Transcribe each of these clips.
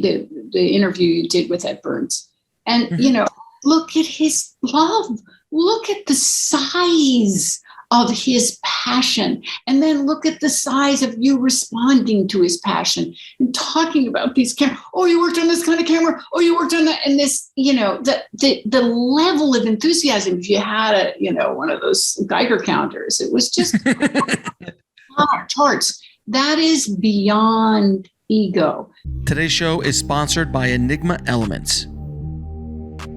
the interview you did with Ed Burns. And, look at his love. Look at the size of his passion. And then look at the size of you responding to his passion and talking about these cameras. Oh, you worked on this kind of camera. Oh, you worked on that. And this, the level of enthusiasm, if you had one of those Geiger counters, it was just charts. That is beyond ego. Today's show is sponsored by Enigma Elements.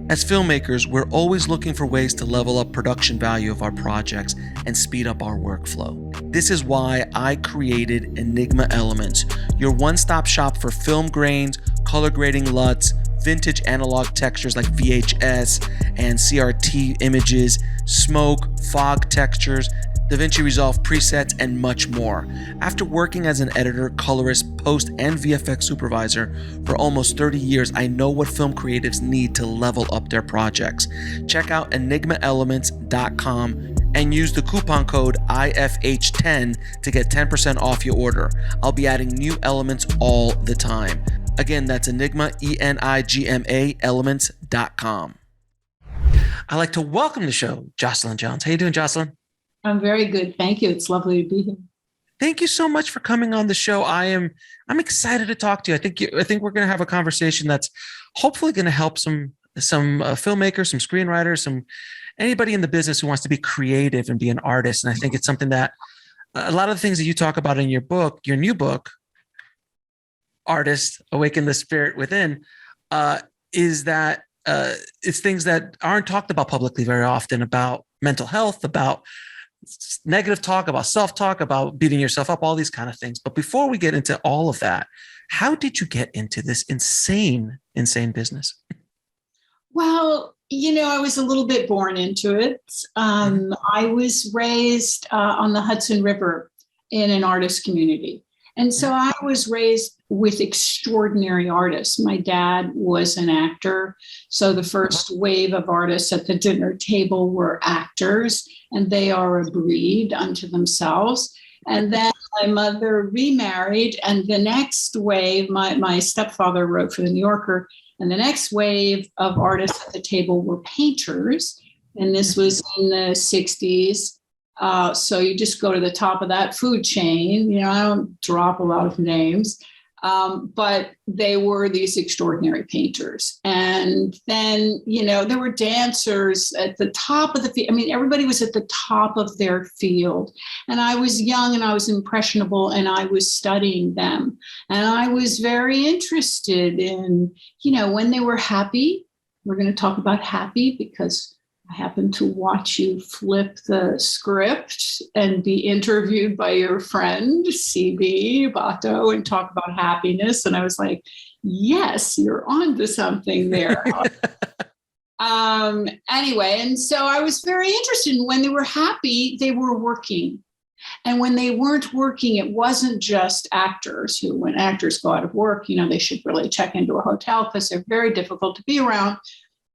As filmmakers, we're always looking for ways to level up production value of our projects and speed up our workflow. This is why I created Enigma Elements, your one-stop shop for film grains, color grading LUTs, vintage analog textures like VHS and CRT images, smoke, fog textures, DaVinci Resolve presets, and much more. After working as an editor, colorist, post, and VFX supervisor for almost 30 years, I know what film creatives need to level up their projects. Check out enigmaelements.com and use the coupon code IFH10 to get 10% off your order. I'll be adding new elements all the time. Again, that's Enigma, ENIGMA, elements.com. I'd like to welcome to the show, Jocelyn Jones. How you doing, Jocelyn? I'm very good. Thank you. It's lovely to be here. Thank you so much for coming on the show. I'm excited to talk to you. I think we're going to have a conversation that's hopefully going to help some filmmakers, some screenwriters, anybody in the business who wants to be creative and be an artist. And I think it's something that a lot of the things that you talk about in your book, your new book, Artist, Awaken the Spirit Within, is that it's things that aren't talked about publicly very often, about mental health, about negative talk, about self-talk, about beating yourself up, all these kind of things. But before we get into all of that, how did you get into this insane business? Well, I was a little bit born into it. I was raised on the Hudson River in an artist community. And so I was raised with extraordinary artists. My dad was an actor. So the first wave of artists at the dinner table were actors, and they are a breed unto themselves. And then my mother remarried, and the next wave, my stepfather wrote for the New Yorker, and the next wave of artists at the table were painters. And this was in the 60s. So you just go to the top of that food chain. I don't drop a lot of names, but they were these extraordinary painters. And then, there were dancers at the top of the field. I mean, everybody was at the top of their field. And I was young and I was impressionable and I was studying them. And I was very interested in, when they were happy. We're going to talk about happy because I happened to watch you flip the script and be interviewed by your friend, CB Bato, and talk about happiness. And I was like, yes, you're on to something there. Anyway, and so I was very interested in when they were happy, they were working. And when they weren't working, it wasn't just actors who, when actors go out of work, they should really check into a hotel because they're very difficult to be around.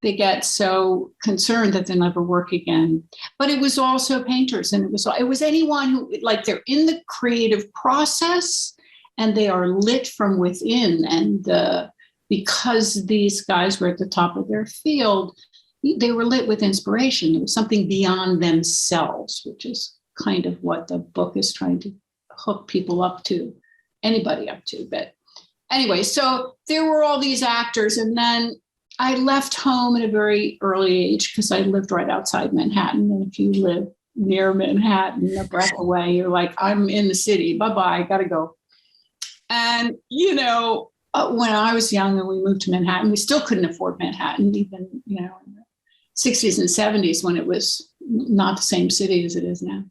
They get so concerned that they'll never work again. But it was also painters, and it was anyone who, they're in the creative process and they are lit from within. And because these guys were at the top of their field, they were lit with inspiration. It was something beyond themselves, which is kind of what the book is trying to hook people up to, anybody up to. But anyway, so there were all these actors, and then I left home at a very early age because I lived right outside Manhattan. And if you live near Manhattan, a breath away, you're like, I'm in the city. Bye-bye, got to go. And, when I was young and we moved to Manhattan, we still couldn't afford Manhattan, even, in the 60s and 70s when it was not the same city as it is now.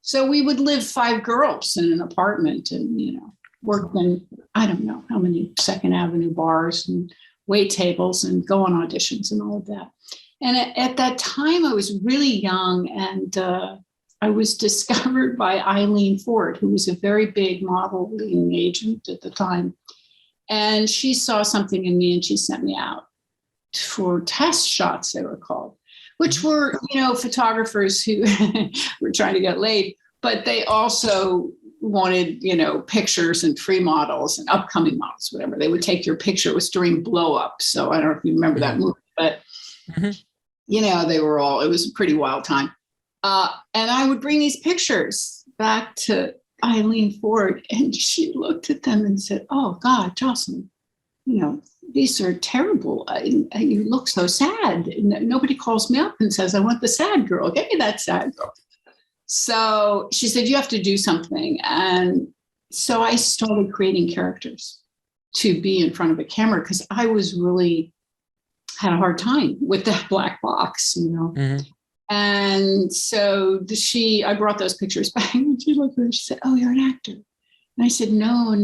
So we would live 5 girls in an apartment and, work in, I don't know how many Second Avenue bars and wait tables and go on auditions and all of that. And at that time, I was really young, and I was discovered by Eileen Ford, who was a very big modeling agent at the time. And she saw something in me and she sent me out for test shots, they were called, which were, photographers who were trying to get laid, but they also wanted, pictures and free models and upcoming models, whatever. They would take your picture. It was during Blow Up. So I don't know if you remember that movie, but, they were it was a pretty wild time. And I would bring these pictures back to Eileen Ford, and she looked at them and said, "Oh God, Jocelyn, these are terrible. You look so sad. Nobody calls me up and says, I want the sad girl. Give me that sad girl." So she said, "You have to do something." And so I started creating characters to be in front of a camera, because I was really had a hard time with that black box, And so I brought those pictures back, and she looked at me, she said, "Oh, you're an actor." And I said, No.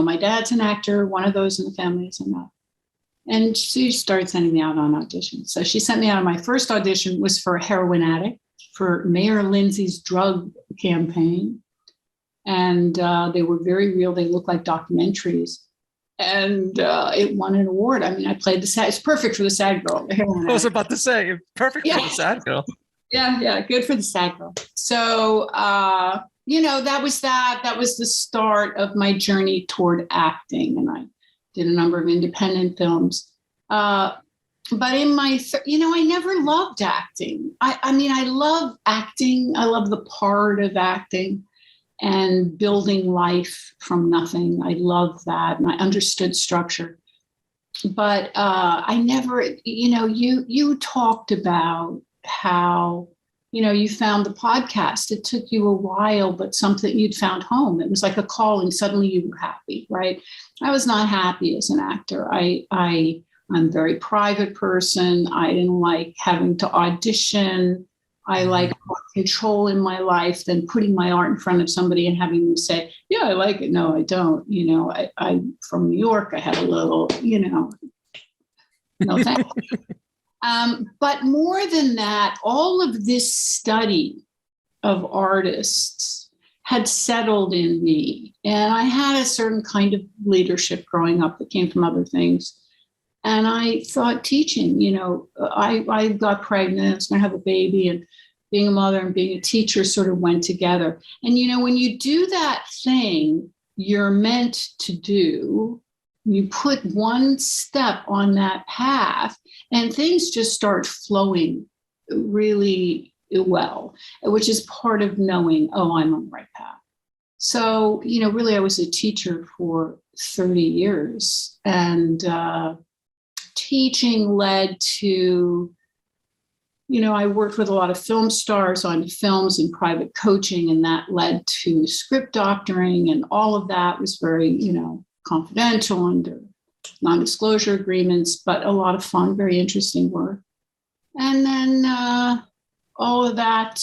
My dad's an actor. One of those in the family is enough." And she started sending me out on auditions. So she sent me out. My first audition was for a heroin addict for Mayor Lindsay's drug campaign. And they were very real. They looked like documentaries. And it won an award. I mean, I played the sad. It's perfect for the sad girl. The heroin I was addict. about to say, perfect for the sad girl. Yeah, good for the sad girl. So, that was that. That was the start of my journey toward acting. And I did a number of independent films. But in my, I never loved acting. I love acting. I love the part of acting and building life from nothing. I love that. And I understood structure. But I never, you talked about how, you found the podcast. It took you a while, but something you'd found home. It was like a calling. Suddenly you were happy, right? I was not happy as an actor. I'm a very private person. I didn't like having to audition. I like more control in my life than putting my art in front of somebody and having them say, "Yeah, I like it." No, I don't. I'm from New York. I had a little, no thanks. But more than that, all of this study of artists had settled in me. And I had a certain kind of leadership growing up that came from other things. And I thought teaching, I got pregnant, I was going to have a baby, and being a mother and being a teacher sort of went together. And, when you do that thing you're meant to do, you put one step on that path and things just start flowing really well, which is part of knowing, oh, I'm on the right path. So, really, I was a teacher for 30 years, and teaching led to, I worked with a lot of film stars on films and private coaching, and that led to script doctoring, and all of that was very, confidential under non-disclosure agreements, but a lot of fun, very interesting work. And then all of that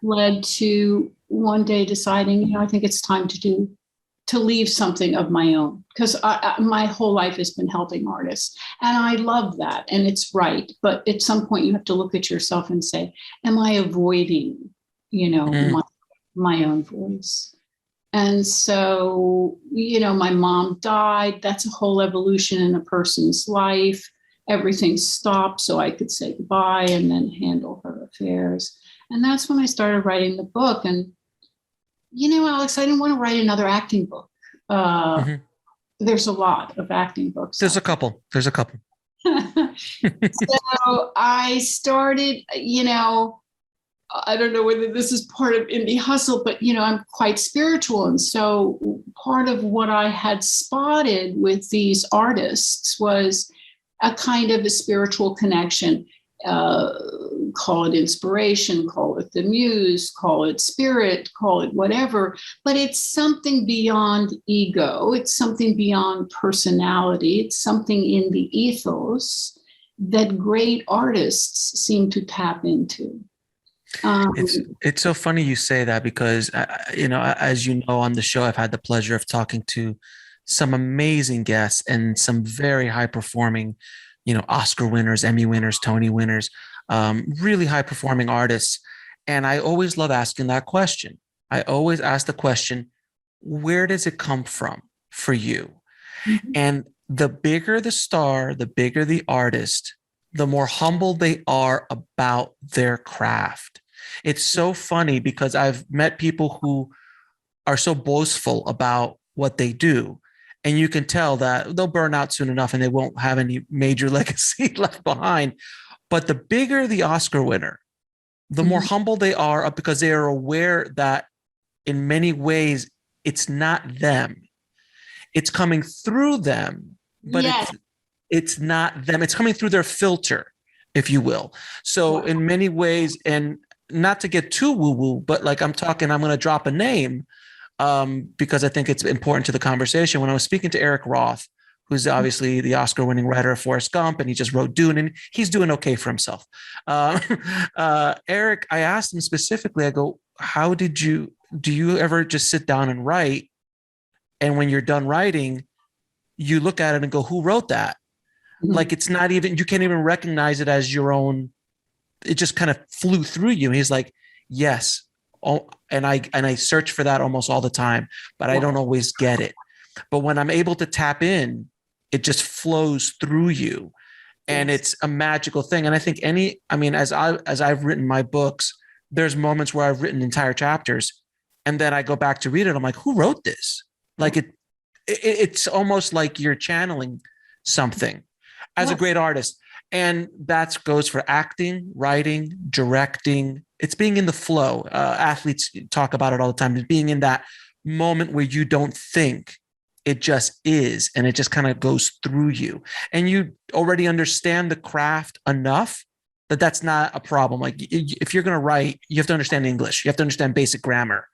led to one day deciding, I think it's time to leave something of my own, because my whole life has been helping artists, and I love that, and it's right. But at some point, you have to look at yourself and say, "Am I avoiding, my own voice?" And so, my mom died. That's a whole evolution in a person's life. Everything stopped so I could say goodbye and then handle her affairs. And that's when I started writing the book. And Alex, I didn't want to write another acting book. There's a lot of acting books. There's a couple. So I started, I don't know whether this is part of indie hustle, but, I'm quite spiritual. And so part of what I had spotted with these artists was a kind of a spiritual connection. Call it inspiration, call it the muse, call it spirit, call it whatever, but it's something beyond ego. It's something beyond personality. It's something in the ethos that great artists seem to tap into. It's so funny you say that, because, as you know, on the show, I've had the pleasure of talking to some amazing guests and some very high performing, Oscar winners, Emmy winners, Tony winners, really high performing artists. And I always love asking that question. I always ask the question, where does it come from for you? Mm-hmm. And the bigger the star, the bigger the artist, the more humble they are about their craft. It's so funny, because I've met people who are so boastful about what they do. And you can tell that they'll burn out soon enough and they won't have any major legacy left behind. But the bigger the Oscar winner, the more humble they are because they are aware that in many ways, it's not them. It's coming through them, but it's not them. It's coming through their filter, if you will. So in many ways, and not to get too woo-woo, but like I'm going to drop a name because I think it's important to the conversation. When I was speaking to Eric Roth, who's obviously the Oscar-winning writer of Forrest Gump, and he just wrote Dune, and he's doing okay for himself. Eric, I asked him specifically, I go, do you ever just sit down and write? And when you're done writing, you look at it and go, who wrote that? Like, it's not even, you can't even recognize it as your own. It just kind of flew through you. And he's like, yes. Oh, and I search for that almost all the time, but I don't always get it. But when I'm able to tap in, it just flows through you. And it's a magical thing. And I think as I've written my books, there's moments where I've written entire chapters and then I go back to read it. I'm like, who wrote this? Like it's almost like you're channeling something as a great artist. And that goes for acting, writing, directing. It's being in the flow. Athletes talk about it all the time. It's being in that moment where you don't think, it just is. And it just kind of goes through you. And you already understand the craft enough that that's not a problem. Like if you're going to write, you have to understand English. You have to understand basic grammar.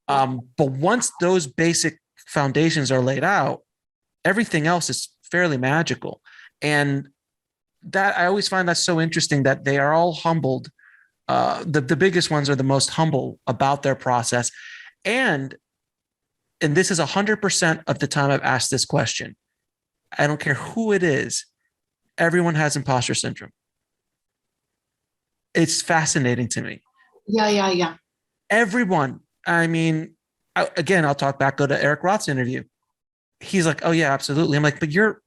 But once those basic foundations are laid out, everything else is fairly magical. And that I always find that so interesting that they are all humbled. The biggest ones are the most humble about their process. And this is 100% of the time I've asked this question. I don't care who it is. Everyone has imposter syndrome. It's fascinating to me. Yeah. Everyone. I mean, I'll talk back, go to Eric Roth's interview. He's like, oh yeah, absolutely. I'm like, but you're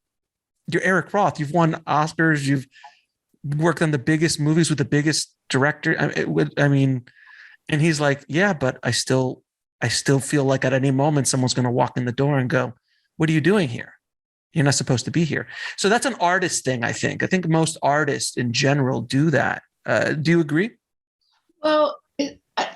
Eric Roth. You've won Oscars. You've worked on the biggest movies with the biggest director. And he's like, yeah, but I still feel like at any moment someone's going to walk in the door and go, what are you doing here? You're not supposed to be here. So that's an artist thing, I think. I think most artists in general do that. Do you agree? Well,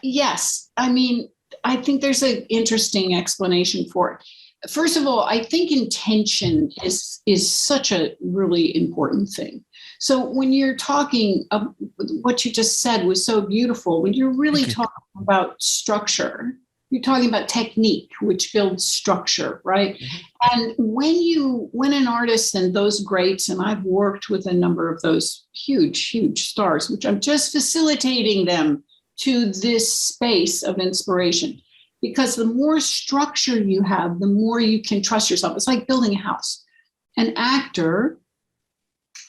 yes. I mean, I think there's an interesting explanation for it. First of all, I think intention is such a really important thing. So when you're talking, what you just said was so beautiful. When you're really talking about structure, you're talking about technique, which builds structure, right? Mm-hmm. And when an artist and those greats, and I've worked with a number of those huge stars, which I'm just facilitating them to this space of inspiration. Because the more structure you have, the more you can trust yourself. It's like building a house. An actor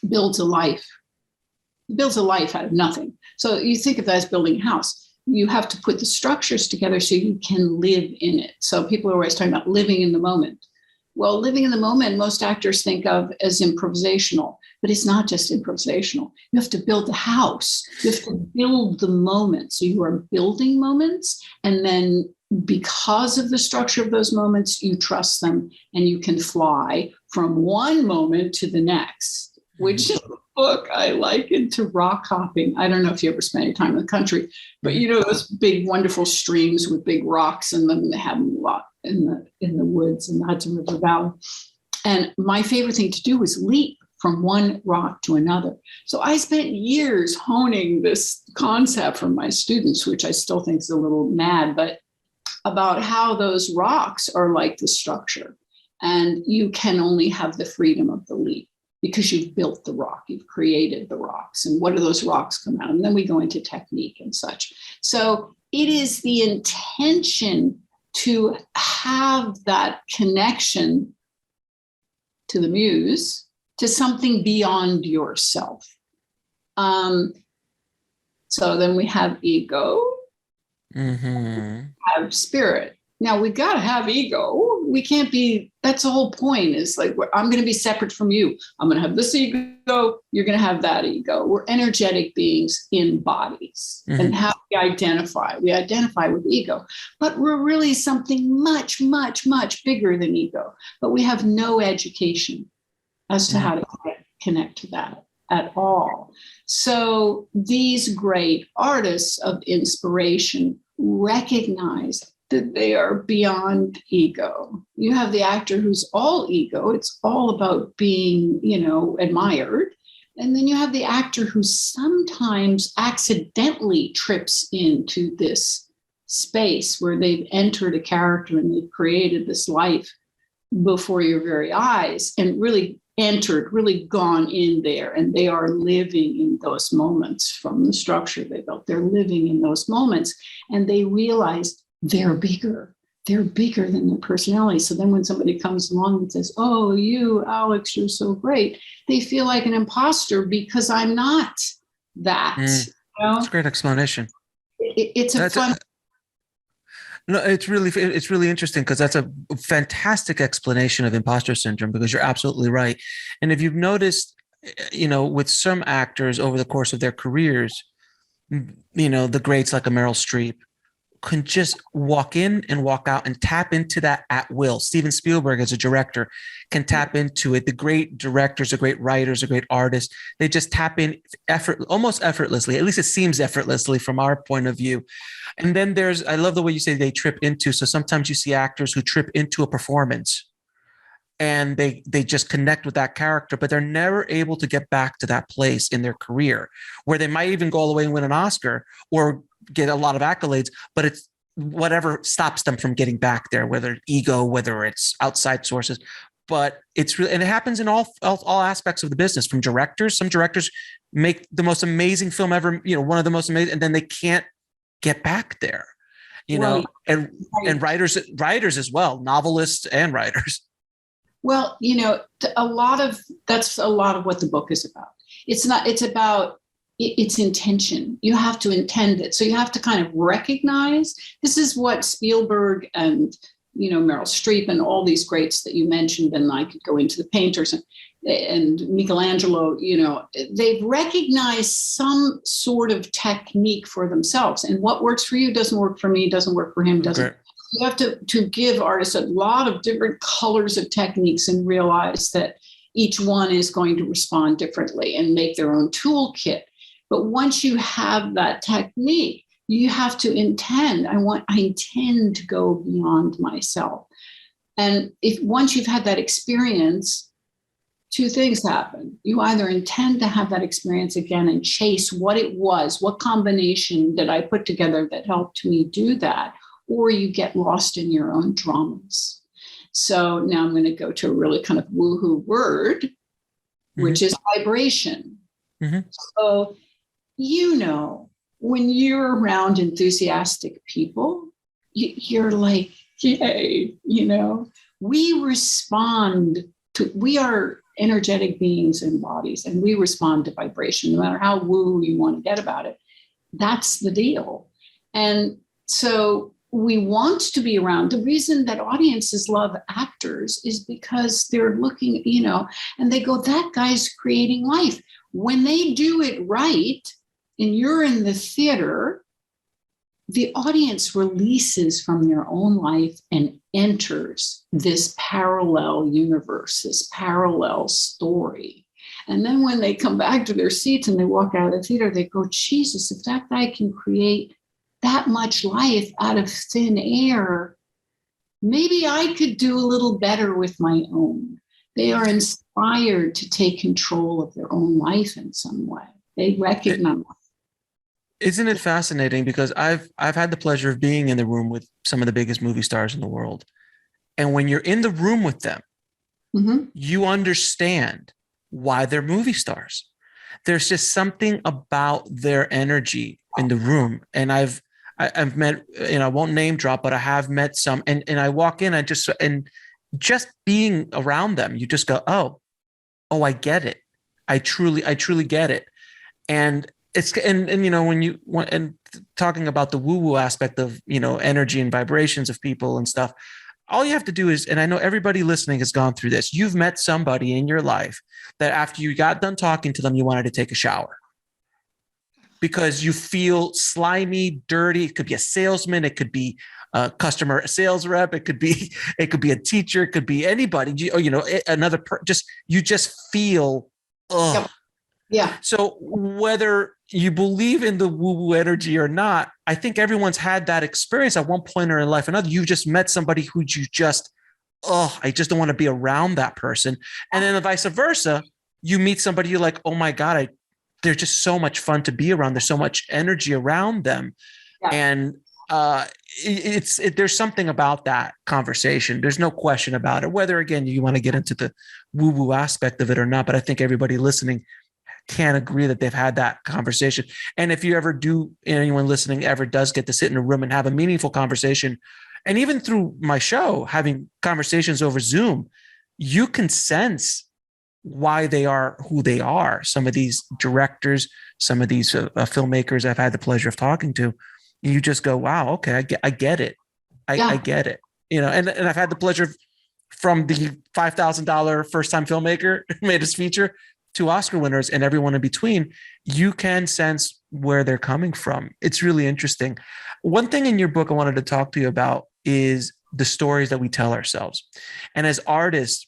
builds a life. He builds a life out of nothing. So you think of that as building a house. You have to put the structures together so you can live in it. So people are always talking about living in the moment. Well, living in the moment, most actors think of as improvisational, but it's not just improvisational. You have to build the house. You have to build the moment. So you are building moments, and then because of the structure of those moments, you trust them and you can fly from one moment to the next, which is a book I liken to rock hopping. I don't know if you ever spent any time in the country, but you know those big, wonderful streams with big rocks in them, and they have them a lot in the woods in the Hudson River Valley. And my favorite thing to do was leap from one rock to another. So I spent years honing this concept for my students, which I still think is a little mad, but about how those rocks are like the structure. And you can only have the freedom of the leap because you've built the rock, you've created the rocks. And what do those rocks come out? And then we go into technique and such. So it is the intention to have that connection to the muse, to something beyond yourself. So then we have ego, have spirit. Now we got to have ego. we can't be, that's the whole point, is like, I'm going to be separate from you. I'm going to have this ego. You're going to have that ego. We're energetic beings in bodies. And how we identify with ego, but we're really something much, much, much bigger than ego, but we have no education as to how to connect to that at all. So these great artists of inspiration recognize that they are beyond ego. You have the actor who's all ego. It's all about being, admired. And then you have the actor who sometimes accidentally trips into this space where they've entered a character and they've created this life before your very eyes and really gone in there, and they are living in those moments from the structure they built. They're living in those moments, and they realize they're bigger than their personality. So then when somebody comes along and says, oh, you, Alex, you're so great, they feel like an imposter because I'm not that. That's a great explanation. It's a fun. No, it's really interesting, because that's a fantastic explanation of imposter syndrome, because you're absolutely right. And if you've noticed, with some actors over the course of their careers, the greats like a Meryl Streep can just walk in and walk out and tap into that at will. Steven Spielberg, as a director, can tap into it. The great directors, the great writers, the great artists, they just tap in almost effortlessly. At least it seems effortlessly from our point of view. And then I love the way you say they trip into. So sometimes you see actors who trip into a performance and they just connect with that character, but they're never able to get back to that place in their career where they might even go all the way and win an Oscar or get a lot of accolades, but it's whatever stops them from getting back there, whether ego, whether it's outside sources. But it's really, and it happens in all aspects of the business. From directors, some directors make the most amazing film ever, one of the most amazing, and then they can't get back there, and writers as well, novelists and writers. Well, that's a lot of what the book is about. It's about its intention. You have to intend it. So you have to kind of recognize, this is what Spielberg and, Meryl Streep and all these greats that you mentioned, and I could go into the painters and Michelangelo, they've recognized some sort of technique for themselves. And what works for you doesn't work for me, doesn't work for him, doesn't. Okay. You have to give artists a lot of different colors of techniques and realize that each one is going to respond differently and make their own toolkit. But once you have that technique, you have to intend. I intend to go beyond myself. And once you've had that experience, two things happen. You either intend to have that experience again and chase what it was, what combination did I put together that helped me do that, or you get lost in your own dramas. So now I'm going to go to a really kind of woohoo word, which is vibration. So, when you're around enthusiastic people, you're like, yay, we are energetic beings in bodies, and we respond to vibration, no matter how woo you want to get about it. That's the deal. And so we want to be around. The reason that audiences love actors is because they're looking, and they go, that guy's creating life. When they do it right, and you're in the theater, the audience releases from their own life and enters this parallel universe, this parallel story. And then when they come back to their seats and they walk out of the theater, they go, Jesus, if that guy can create that much life out of thin air, maybe I could do a little better with my own. They are inspired to take control of their own life in some way. They recognize. Isn't it fascinating? Because I've had the pleasure of being in the room with some of the biggest movie stars in the world. And when you're in the room with them, you understand why they're movie stars. There's just something about their energy in the room. And I've met, I won't name drop, but I have met some, and I walk in, and just being around them, you just go, oh, I get it. I truly get it. And it's, and when you want, and talking about the woo-woo aspect of, energy and vibrations of people and stuff, all you have to do is, and I know everybody listening has gone through this. You've met somebody in your life that after you got done talking to them, you wanted to take a shower because you feel slimy, dirty. It could be a salesman. It could be a customer sales rep. It could be a teacher. It could be anybody, you just feel, ugh. Yep. Yeah. So whether you believe in the woo-woo energy or not, I think everyone's had that experience at one point or in life or another. You just met somebody who you just, I just don't want to be around that person. And then the vice versa, you meet somebody you're like, oh my God, they're just so much fun to be around. There's so much energy around them. Yeah. And there's something about that conversation. There's no question about it, whether, again, you want to get into the woo-woo aspect of it or not. But I think everybody listening can agree that they've had that conversation. And if you ever do, anyone listening ever does get to sit in a room and have a meaningful conversation, and even through my show, having conversations over Zoom, you can sense why they are who they are. Some of these directors, some of these filmmakers I've had the pleasure of talking to, you just go, wow, okay, I get it. I get it. And I've had the pleasure from the $5,000 first-time filmmaker who made his feature to Oscar winners and everyone in between. You can sense where they're coming from. It's really interesting. One thing in your book I wanted to talk to you about is the stories that we tell ourselves. And as artists,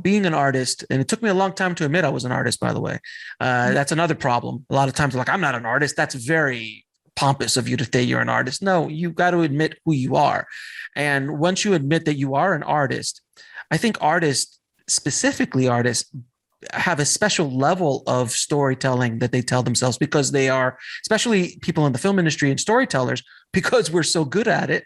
being an artist, and it took me a long time to admit I was an artist, by the way. That's another problem. A lot of times, I'm not an artist. That's very pompous of you to say you're an artist. No, you got to admit who you are. And once you admit that you are an artist, I think artists, specifically artists, have a special level of storytelling that they tell themselves because they are, especially people in the film industry and storytellers, because we're so good at it.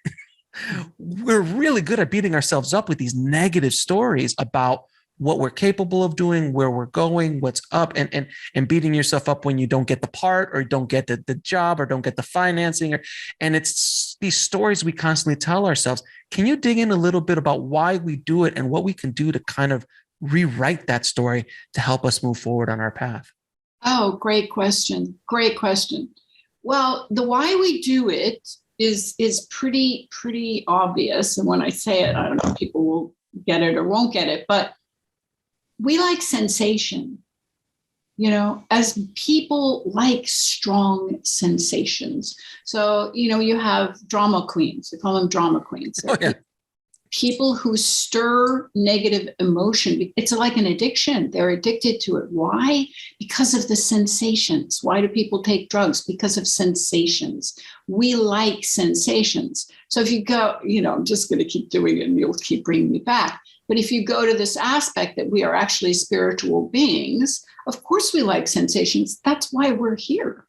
We're really good at beating ourselves up with these negative stories about what we're capable of doing, where we're going, what's up, and beating yourself up when you don't get the part or don't get the job or don't get the financing. And it's these stories we constantly tell ourselves. Can you dig in a little bit about why we do it and what we can do to kind of rewrite that story to help us move forward on our path? Oh, great question. Great question. Well, the why we do it is pretty obvious. And when I say it, I don't know if people will get it or won't get it, but we like sensation. As people like strong sensations. So, you have drama queens. They call them drama queens. Oh, yeah. People who stir negative emotion. It's like an addiction. They're addicted to it. Why? Because of the sensations. Why do people take drugs? Because of sensations. We like sensations. So if you go, I'm just going to keep doing it and you'll keep bringing me back. But if you go to this aspect that we are actually spiritual beings, of course we like sensations. That's why we're here.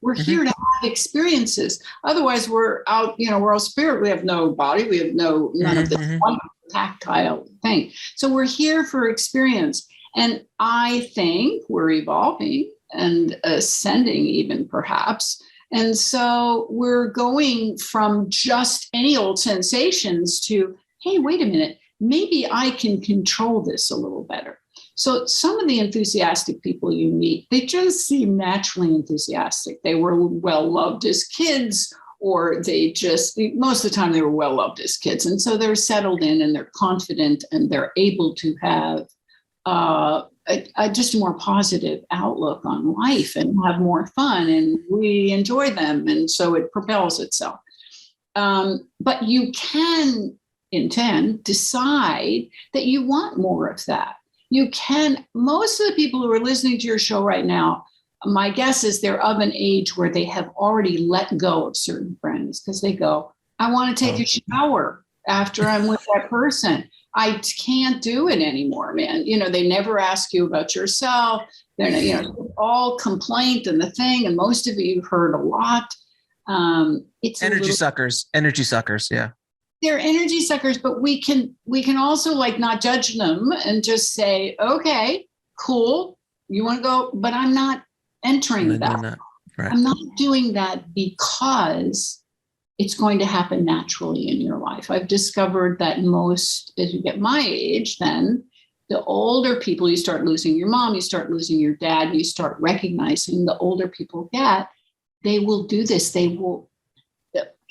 We're here to have experiences. Otherwise, we're out, we're all spirit. We have no body. We have none of this wonderful tactile thing. So we're here for experience. And I think we're evolving and ascending even perhaps. And so we're going from just any old sensations to, hey, wait a minute, maybe I can control this a little better. So some of the enthusiastic people you meet, they just seem naturally enthusiastic. They were well loved as kids, or most of the time they were well loved as kids. And so they're settled in and they're confident and they're able to have just a more positive outlook on life and have more fun, and we enjoy them. And so it propels itself. But you can decide that you want more of that. You can, most of the people who are listening to your show right now, my guess is they're of an age where they have already let go of certain friends because they go, I want to take a shower after I'm with that person. I can't do it anymore, man. They never ask you about yourself. They're, all complaint and the thing. And most of you heard a lot. It's energy suckers. Yeah. They're energy suckers, but we can also not judge them and just say, okay, cool. You want to go, but I'm not entering that. Right. I'm not doing that because it's going to happen naturally in your life. I've discovered that most, as you get my age, then the older people, you start losing your mom, you start losing your dad, you start recognizing the older people get, they will do this.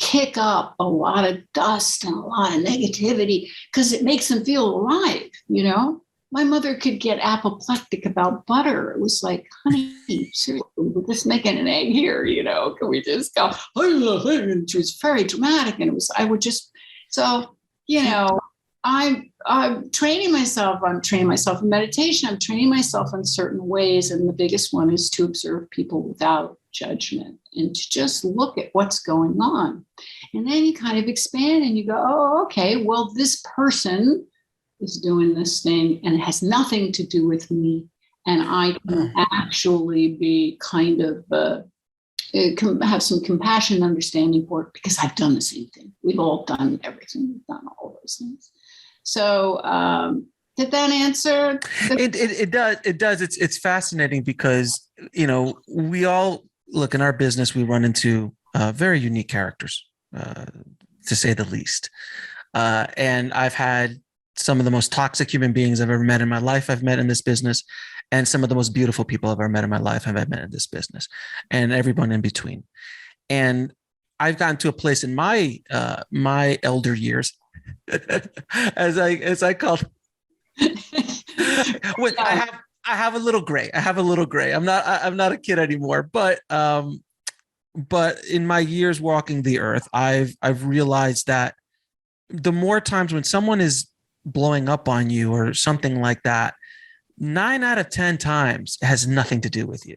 kick up a lot of dust and a lot of negativity because it makes them feel alive, you know? My mother could get apoplectic about butter. It was like, honey, seriously, we're just making an egg here, you know? Can we just go? And she was very dramatic, and you know, I'm training myself. I'm training myself in meditation. I'm training myself in certain ways, and the biggest one is to observe people without judgment and to just look at what's going on, and then you kind of expand and you go, oh, okay, well, this person is doing this thing and it has nothing to do with me. And I can actually be kind of, have some compassion and understanding for it because I've done the same thing. We've all done everything. We've done all those things. So did that answer? It does. It does. It's fascinating because, you know, we all look in our business, we run into very unique characters, to say the least. And I've had some of the most toxic human beings I've ever met in my life I've met in this business, and some of the most beautiful people I've ever met in my life I've met in this business, and everyone in between. And I've gotten to a place in my my elder years, as I call when I have a little gray. I have a little gray. I'm not a kid anymore, but in my years walking the earth, I've realized that the more times when someone is blowing up on you or something like that, 9 out of 10 times it has nothing to do with you.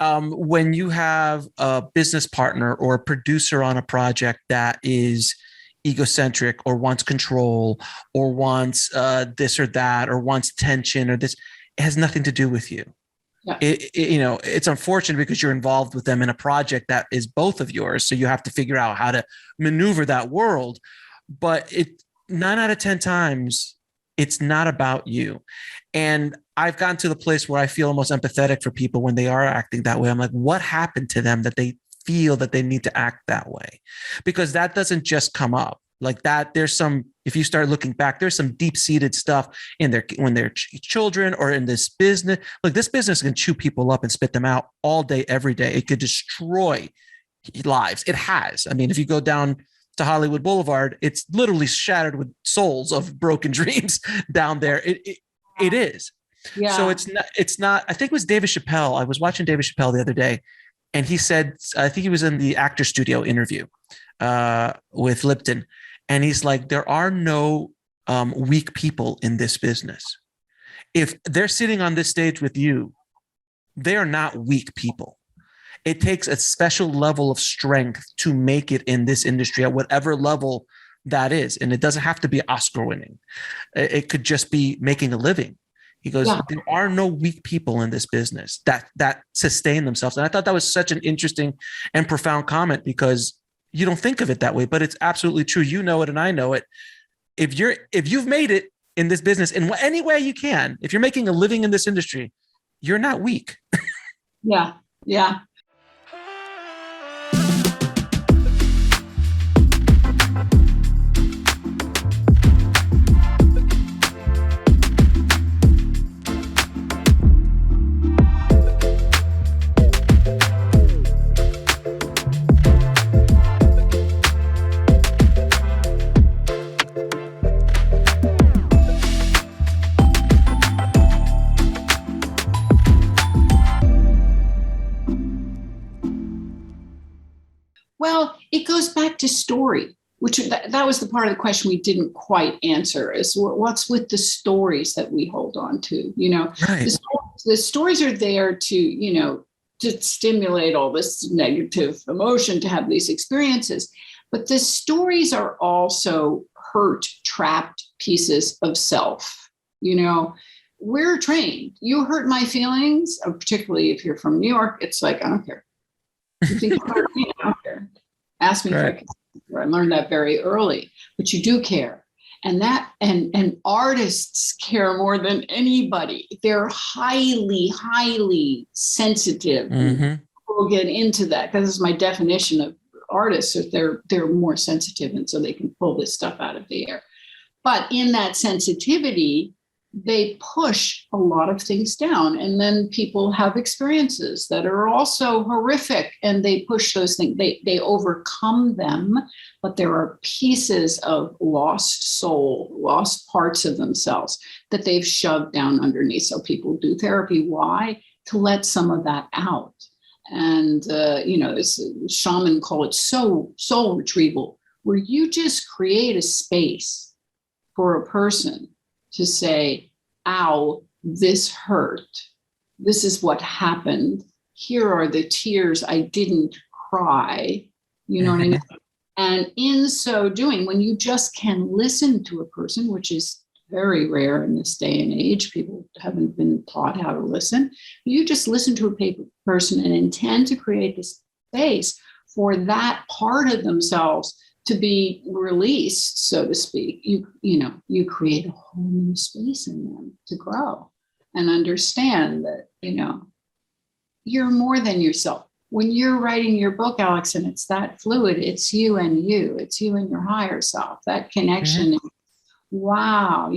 When you have a business partner or a producer on a project that is egocentric or wants control or wants this or that or wants tension or this, it has nothing to do with you. Yeah. You know, it's unfortunate because you're involved with them in a project that is both of yours. So you have to figure out how to maneuver that world. But 9 out of 10 times, it's not about you. And I've gotten to the place where I feel almost empathetic for people when they are acting that way. I'm like, what happened to them that they feel that they need to act that way? Because that doesn't just come up like that. There's some, if you start looking back, there's some deep-seated stuff in their, when they're children or in this business. Like this business can chew people up and spit them out all day, every day. It could destroy lives. It has. I mean, if you go down to Hollywood Boulevard, it's literally shattered with souls of broken dreams down there. It is. Yeah. So it's not, I think it was David Chappelle. I was watching David Chappelle the other day, and he said, I think he was in the Actor Studio interview with Lipton. And he's like, there are no weak people in this business. If they're sitting on this stage with you, they are not weak people. It takes a special level of strength to make it in this industry at whatever level that is. And it doesn't have to be Oscar winning. It could just be making a living. He goes, yeah. There are no weak people in this business that sustain themselves. And I thought that was such an interesting and profound comment because you don't think of it that way, but it's absolutely true. You know it and I know it. If you've made it in this business in any way you can, if you're making a living in this industry, you're not weak. Yeah. Yeah. Well, it goes back to story, which that was the part of the question we didn't quite answer, is what's with the stories that we hold on to, you know. Right. The stories are there to, you know, to stimulate all this negative emotion, to have these experiences. But the stories are also hurt, trapped pieces of self. You know, we're trained. You hurt my feelings, particularly if you're from New York, it's like, I don't care. You think you hurt me? I don't care. Ask me if I can. I learned that very early, but you do care. And that, and artists care more than anybody. They're highly, highly sensitive. Mm-hmm. We'll get into that because this is my definition of artists. They're more sensitive, and so they can pull this stuff out of the air. But in that sensitivity, they push a lot of things down. And then people have experiences that are also horrific, and they push those things, they overcome them, but there are pieces of lost soul, lost parts of themselves that they've shoved down underneath. So people do therapy. Why? To let some of that out. And, this shaman call it soul retrieval, where you just create a space for a person to say, ow, this hurt. This is what happened. Here are the tears I didn't cry. You know what I mean? And in so doing, when you just can listen to a person, which is very rare in this day and age, people haven't been taught how to listen. You just listen to a person and intend to create this space for that part of themselves to be released, so to speak. You create a whole new space in them to grow and understand that, you're more than yourself. When you're writing your book, Alex, and it's that fluid, it's you and your higher self, that connection. Mm-hmm. Wow.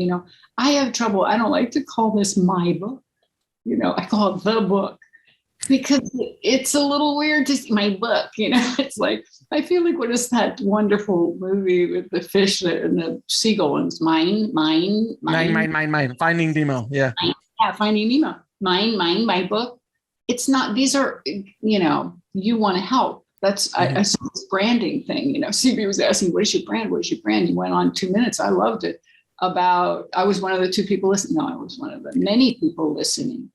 I have trouble. I don't like to call this my book. I call it the book, because it's a little weird to see my book. It's like, I feel like, what is that wonderful movie with the fish and the seagull, and it's mine. Finding Nemo. Yeah. Yeah. Finding Nemo. Mine, my book. It's not, these are, you want to help. That's, I saw this branding thing, CB was asking, what is your brand? What is your brand? You went on 2 minutes. I loved it. I was one of the 2 people listening. No, I was one of the many people listening,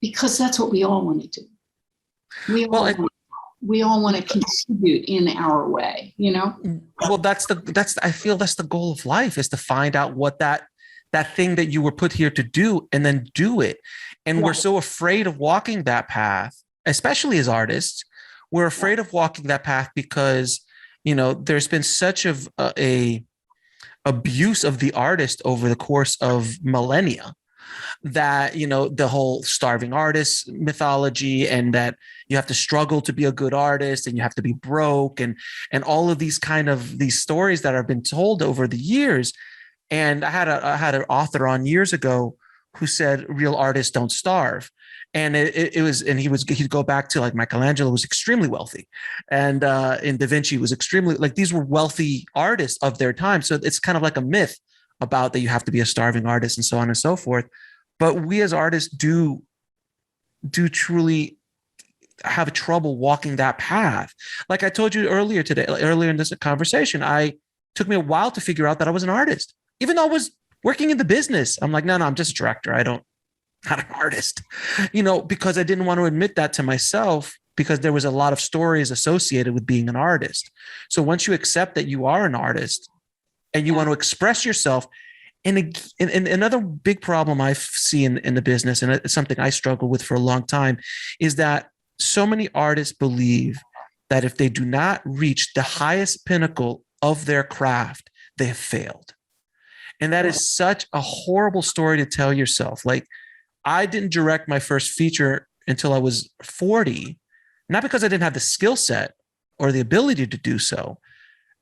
because that's what we all want to do. We all want to contribute in our way, Well, I feel that's the goal of life, is to find out what that thing that you were put here to do, and then do it. And we're so afraid of walking that path, especially as artists. We're afraid of walking that path because, there's been such a abuse of the artist over the course of millennia, that, the whole starving artist mythology, and that you have to struggle to be a good artist, and you have to be broke, and all of these these stories that have been told over the years. And I had an author on years ago who said real artists don't starve. And he'd go back to, like, Michelangelo was extremely wealthy, and Da Vinci was extremely, like, these were wealthy artists of their time. So it's kind of like a myth about that you have to be a starving artist, and so on and so forth. But we as artists do truly have trouble walking that path. Like I told you earlier in this conversation, took me a while to figure out that I was an artist, even though I was working in the business. I'm like, no, I'm just a director. Not an artist, because I didn't want to admit that to myself, because there was a lot of stories associated with being an artist. So once you accept that you are an artist and you want to express yourself, and another big problem I see in the business, and it's something I struggle with for a long time, is that so many artists believe that if they do not reach the highest pinnacle of their craft, they have failed. And that is such a horrible story to tell yourself. Like, I didn't direct my first feature until I was 40, not because I didn't have the skill set or the ability to do so,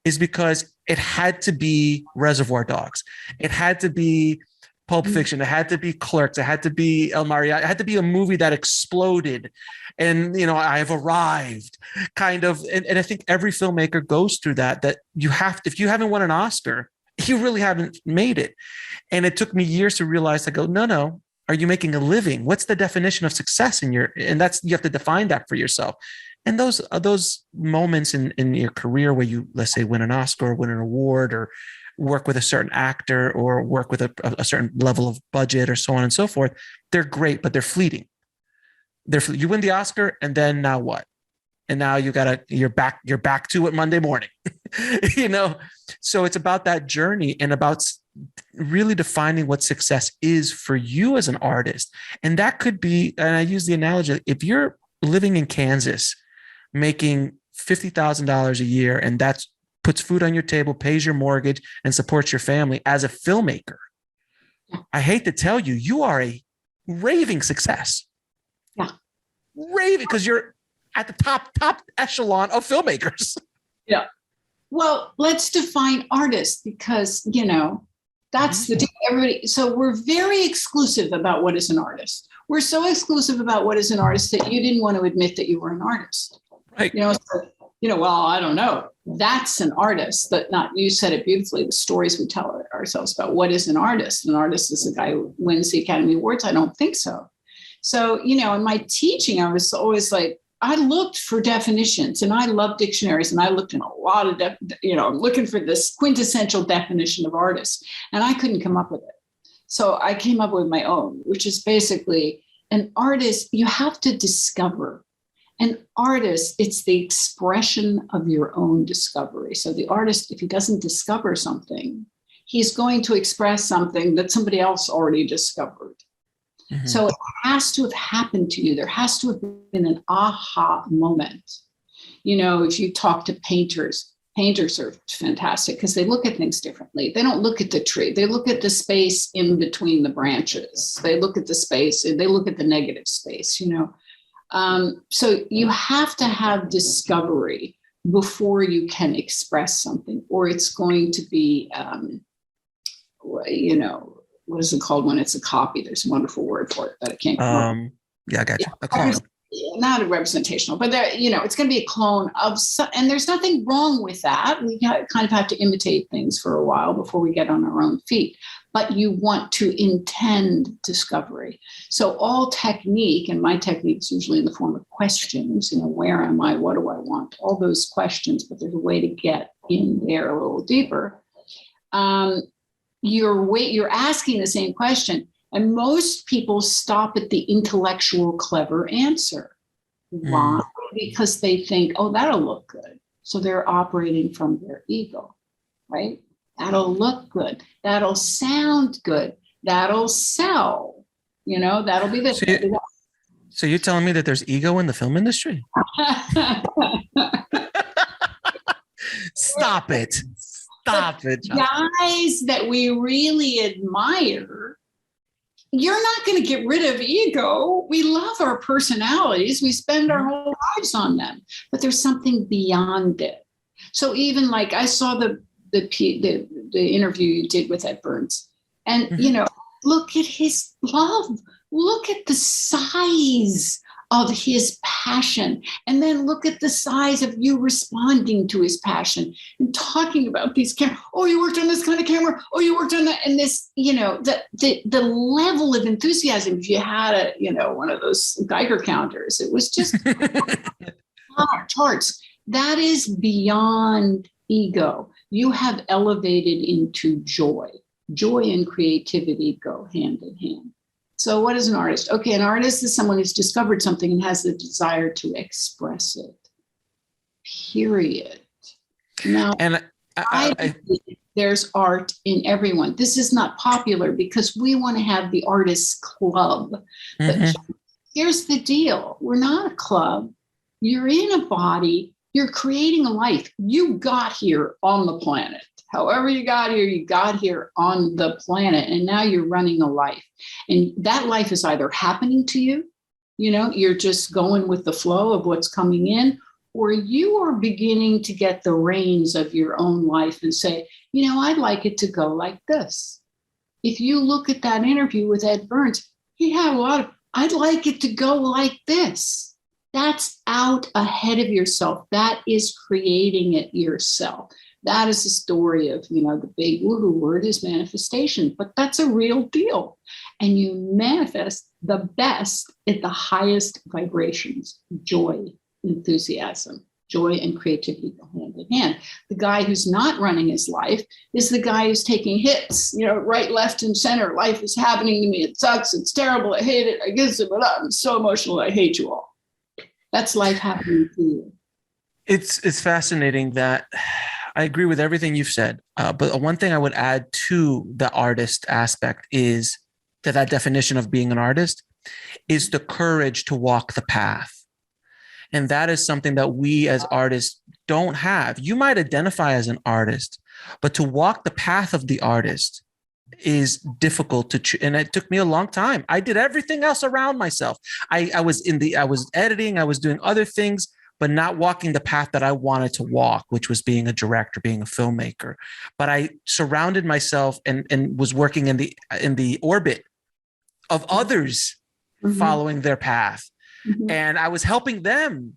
is because it had to be Reservoir Dogs. It had to be Pulp Fiction. It had to be Clerks. It had to be El Mariachi. It had to be a movie that exploded. And, I have arrived, kind of. And I think every filmmaker goes through that you have to, if you haven't won an Oscar, you really haven't made it. And it took me years to realize, I go, no. Are you making a living? What's the definition of success and that's, you have to define that for yourself. And those moments in your career where you, let's say, win an Oscar or win an award, or work with a certain actor, or work with a certain level of budget, or so on and so forth, they're great, but they're fleeting. You win the Oscar, and then now what? And now you're back to it Monday morning, So it's about that journey, and about really defining what success is for you as an artist. And that could be, and I use the analogy, if you're living in Kansas, making $50,000 a year, and that puts food on your table, pays your mortgage, and supports your family as a filmmaker, I hate to tell you, you are a raving success. Yeah. Raving, because you're at the top echelon of filmmakers. Yeah. Well, let's define artists, because, That's the deal. Everybody. So we're very exclusive about what is an artist. We're so exclusive about what is an artist that you didn't want to admit that you were an artist. Right. Well, I don't know. That's an artist. You said it beautifully. The stories we tell ourselves about what is an artist. An artist is a guy who wins the Academy Awards. I don't think so. So, in my teaching, I was always like, I looked for definitions, and I love dictionaries, and I looked in a lot of, looking for this quintessential definition of artist, and I couldn't come up with it. So I came up with my own, which is basically an artist. You have to discover. An artist, it's the expression of your own discovery. So the artist, if he doesn't discover something, he's going to express something that somebody else already discovered. Mm-hmm. So it has to have happened to you. There has to have been an aha moment. If you talk to painters are fantastic because they look at things differently. They don't look at the tree. They look at the space in between the branches. They look at the space, and they look at the negative space, So you have to have discovery before you can express something, or it's going to be, what is it called when it's a copy? There's a wonderful word for it that I can't come up. Yeah, I got you. A clone. Not a representational, but it's going to be a clone of, and there's nothing wrong with that. We kind of have to imitate things for a while before we get on our own feet. But you want to intend discovery. So all technique, and my technique is usually in the form of questions, where am I? What do I want? All those questions, but there's a way to get in there a little deeper. You're asking the same question, and most people stop at the intellectual clever answer. Why? Because they think, oh, that'll look good. So they're operating from their ego, right? That'll look good. That'll sound good. That'll sell. That'll be this. So you're telling me that there's ego in the film industry? Stop it. Stop it. Guys that we really admire, you're not going to get rid of ego. We love our personalities. We spend our whole lives on them, but there's something beyond it. So even like I saw the interview you did with Ed Burns, and look at his love. Look at the size of his passion, and then look at the size of you responding to his passion and talking about these cameras. Oh, you worked on this kind of camera. Oh, you worked on that, and this. The level of enthusiasm. If you had one of those Geiger counters, it was just charts. That is beyond ego. You have elevated into joy. Joy and creativity go hand in hand. So what is an artist? Okay, an artist is someone who's discovered something and has the desire to express it. Period. Now, and I believe there's art in everyone. This is not popular because we want to have the artists club. But here's the deal. We're not a club. You're in a body. You're creating a life. You got here on the planet. However you got here on the planet, and now you're running a life. And that life is either happening to you, you're just going with the flow of what's coming in, or you are beginning to get the reins of your own life and say, I'd like it to go like this. If you look at that interview with Ed Burns, he had a lot of, I'd like it to go like this. That's out ahead of yourself. That is creating it yourself. That is the story of, the big woohoo word is manifestation, but that's a real deal. And you manifest the best at the highest vibrations, joy, enthusiasm, joy and creativity go hand in hand. The guy who's not running his life is the guy who's taking hits, right, left, and center. Life is happening to me. It sucks. It's terrible. I hate it. I guess it, but I'm so emotional. I hate you all. That's life happening to you. It's fascinating that I agree with everything you've said. But one thing I would add to the artist aspect is that definition of being an artist is the courage to walk the path. And that is something that we as artists don't have. You might identify as an artist, but to walk the path of the artist is difficult and it took me a long time. I did everything else around myself. I was editing, I was doing other things, but not walking the path that I wanted to walk, which was being a director, being a filmmaker. But I surrounded myself and was working in the orbit of others following their path. And I was helping them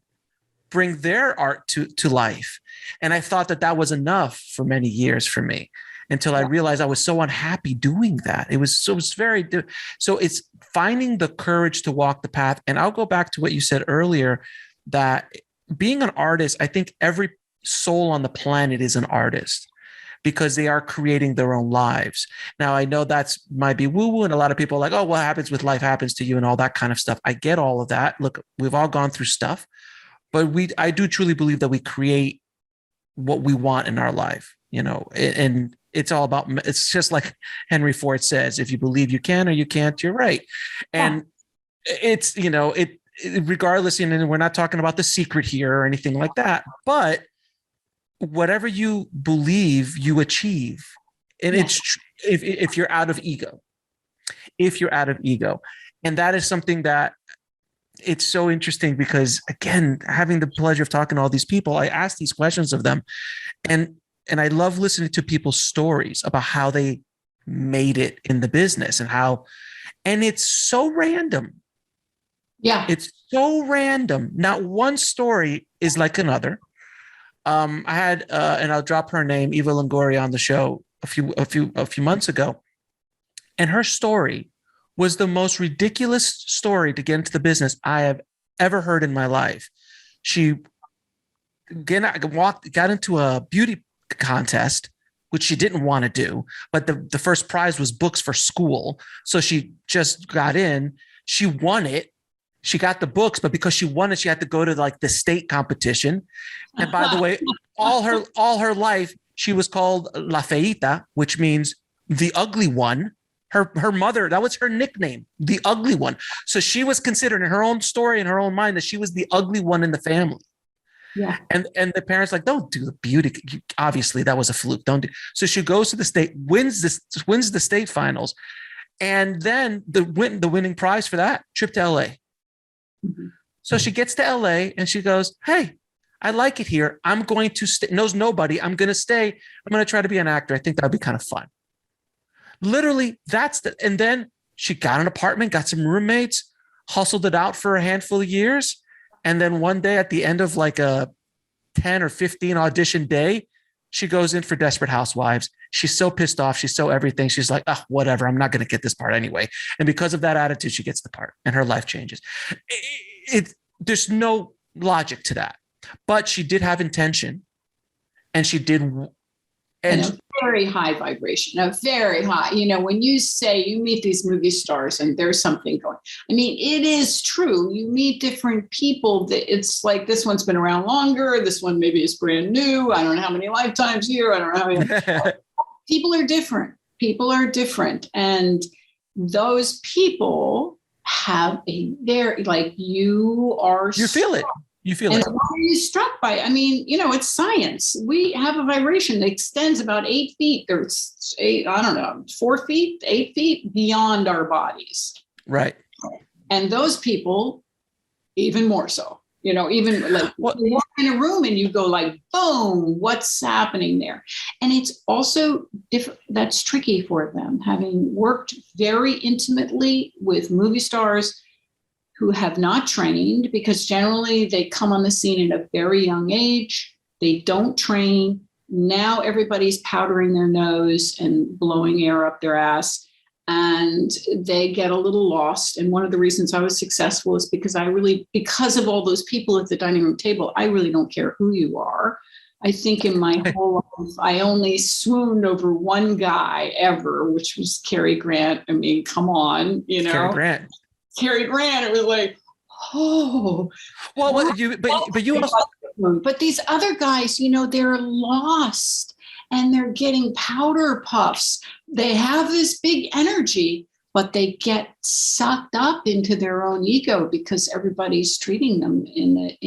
bring their art to life. And I thought that was enough for many years for me, until I realized I was so unhappy doing that. So it's finding the courage to walk the path. And I'll go back to what you said earlier, that being an artist, I think every soul on the planet is an artist, because they are creating their own lives. Now, I know might be woo-woo, and a lot of people are like, oh, what happens with life happens to you and all that kind of stuff. I get all of that. Look, we've all gone through stuff, but I do truly believe that we create what we want in our life, and it's all about, it's just like Henry Ford says, if you believe you can or you can't, you're right. And it's, regardless, and we're not talking about The Secret here or anything like that, but whatever you believe, you achieve. And it's if you're out of ego, and that is something that it's so interesting, because again, having the pleasure of talking to all these people, I ask these questions of them, and I love listening to people's stories about how they made it in the business and it's so random. Yeah. It's so random. Not one story is like another. I had, and I'll drop her name, Eva Longoria, on the show a few months ago. And her story was the most ridiculous story to get into the business I have ever heard in my life. She got into a beauty contest, which she didn't want to do, but the first prize was books for school. So she just got in, she won it. She got the books, but because she won it, she had to go to like the state competition. And by the way, all her life, she was called La Feita, which means the ugly one. Her mother, that was her nickname, the ugly one. So she was considered, in her own story, in her own mind, that she was the ugly one in the family. Yeah. And the parents like, don't do the beauty. Obviously, that was a fluke. Don't do. So she goes to the state, wins the state finals. And then the winning prize for that trip to LA. Mm-hmm. So she gets to LA and she goes, hey, I like it here. I'm going to stay. Knows nobody. I'm going to stay. I'm going to try to be an actor. I think that'd be kind of fun. Literally, and then she got an apartment, got some roommates, hustled it out for a handful of years. And then one day at the end of like a 10 or 15 audition day, she goes in for Desperate Housewives. She's so pissed off. She's so everything. She's like, oh, whatever. I'm not going to get this part anyway. And because of that attitude, she gets the part and her life changes. There's no logic to that. But she did have intention, and she did. And a very high vibration, a very high, when you say you meet these movie stars and there's something going, I mean, it is true. You meet different people that it's like, this one's been around longer. This one maybe is brand new. I don't know how many lifetimes here. I don't know how many. People are different. And those people have you feel it. You feel it. And what are you struck by? I mean, it's science. We have a vibration that extends about 8 feet. There's 4 feet, 8 feet beyond our bodies. Right. And those people, even more so, even like you walk in a room and you go like, boom, what's happening there? And it's also that's tricky for them, having worked very intimately with movie stars who have not trained, because generally they come on the scene at a very young age. They don't train. Now everybody's powdering their nose and blowing air up their ass, and they get a little lost. And one of the reasons I was successful is because of all those people at the dining room table, I really don't care who you are. I think in my whole life, I only swooned over one guy ever, which was Cary Grant. I mean, come on, Cary Grant, it was like, oh. Well, but these other guys, they're lost and they're getting powder puffs. They have this big energy, but they get sucked up into their own ego because everybody's treating them in a.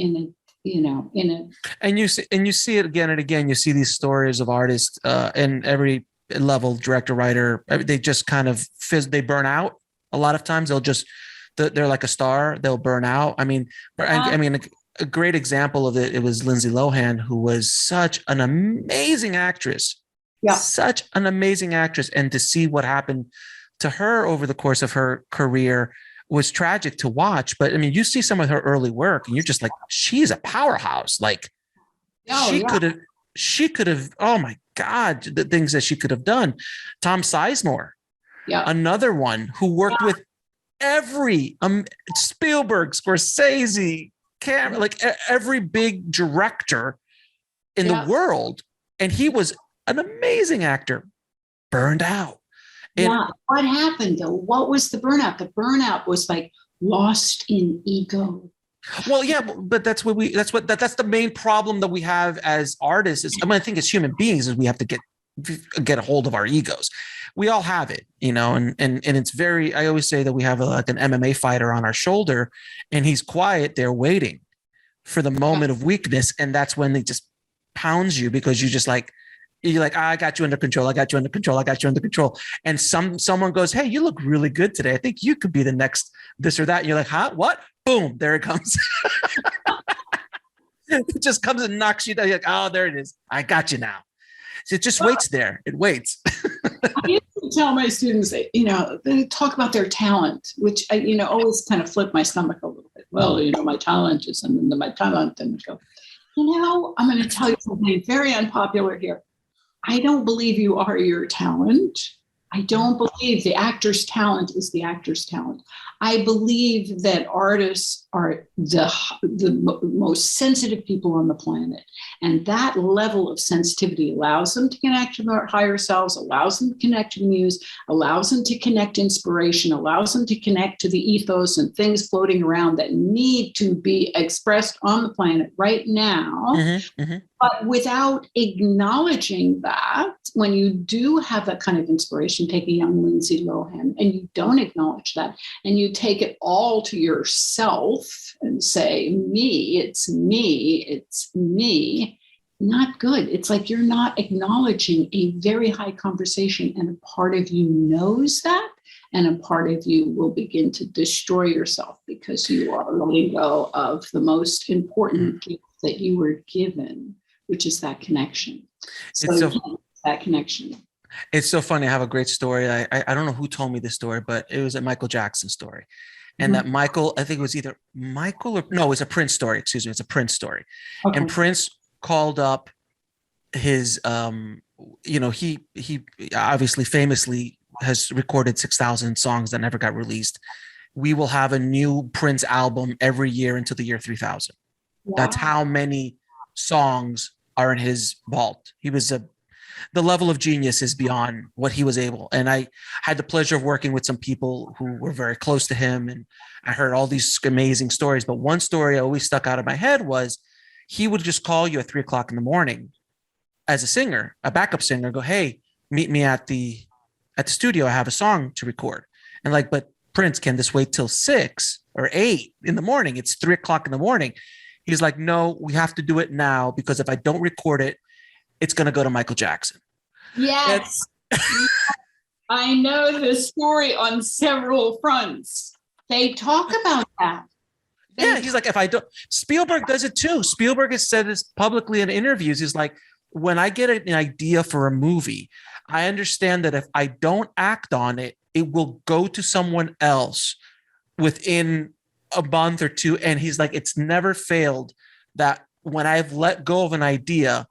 And you see it again and again. You see these stories of artists in every level, director, writer. They just kind of they burn out. A lot of times they're like a star. They'll burn out. I mean, a great example of it, it was Lindsay Lohan, who was such an amazing actress. Yeah. Such an amazing actress. And to see what happened to her over the course of her career was tragic to watch. But I mean, you see some of her early work and you're just like, she's a powerhouse. Like she could have, oh my God, the things that she could have done. Tom Sizemore, another one who worked with every Spielberg, Scorsese, like every big director in the world. And he was an amazing actor, burned out. And what happened though? What was the burnout? The burnout was like lost in ego. Well, yeah, but that's the main problem that we have as artists is, I think as human beings is we have to get a hold of our egos. We all have it, and it's very, I always say that we have like an MMA fighter on our shoulder and he's quiet there waiting for the moment of weakness. And that's when he just pounds you because you're like, I got you under control. I got you under control. I got you under control. And someone goes, hey, you look really good today. I think you could be the next this or that. And you're like, huh? What? Boom. There it comes. It just comes and knocks you down. You're like, oh, there it is. I got you now. So it just waits there. It waits. I used to tell my students, they talk about their talent, which I, always kind of flip my stomach a little bit. Well, my talent is, and then my talent, and go, I'm going to tell you something very unpopular here. I don't believe you are your talent. I don't believe the actor's talent is the actor's talent. I believe that artists are the most sensitive people on the planet. And that level of sensitivity allows them to connect to their higher selves, allows them to connect to the muse, allows them to connect inspiration, allows them to connect to the ethos and things floating around that need to be expressed on the planet right now. Mm-hmm, mm-hmm. But without acknowledging that, when you do have that kind of inspiration, take a young Lindsay Lohan, and you don't acknowledge that, and you take it all to yourself and say, it's me, not good. It's like you're not acknowledging a very high conversation, and a part of you knows that, and a part of you will begin to destroy yourself because you are letting go of the most important gift that you were given, which is that connection. That connection. It's so funny. I have a great story. I don't know who told me this story, but it was a Michael Jackson story. And that Michael, I think it was either Michael it was a Prince story. Excuse me. It's a Prince story. Okay. And Prince called up his, he obviously famously has recorded 6,000 songs that never got released. We will have a new Prince album every year until the year 3000. Wow. That's how many songs are in his vault. He was the level of genius is beyond what he was able. And I had the pleasure of working with some people who were very close to him. And I heard all these amazing stories. But one story always stuck out of my head was he would just call you at 3:00 in the morning as a singer, a backup singer, go, hey, meet me at the studio. I have a song to record. And like, but Prince, can this wait till 6 or 8 in the morning? It's 3:00 in the morning. He's like, no, we have to do it now because if I don't record it, it's going to go to Michael Jackson. Yes. I know the story on several fronts. They talk about that. He's like, if I don't, Spielberg does it too. Spielberg has said this publicly in interviews. He's like, when I get an idea for a movie, I understand that if I don't act on it, it will go to someone else within a month or two. And he's like, it's never failed that when I've let go of an idea,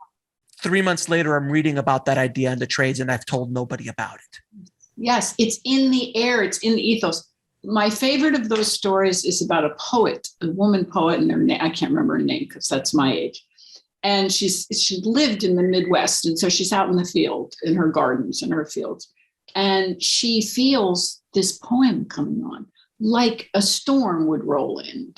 3 months later, I'm reading about that idea in the trades and I've told nobody about it. Yes, it's in the air. It's in the ethos. My favorite of those stories is about a poet, a woman poet, and I can't remember her name because that's my age. And she lived in the Midwest. And so she's out in the field, in her gardens, in her fields. And she feels this poem coming on like a storm would roll in.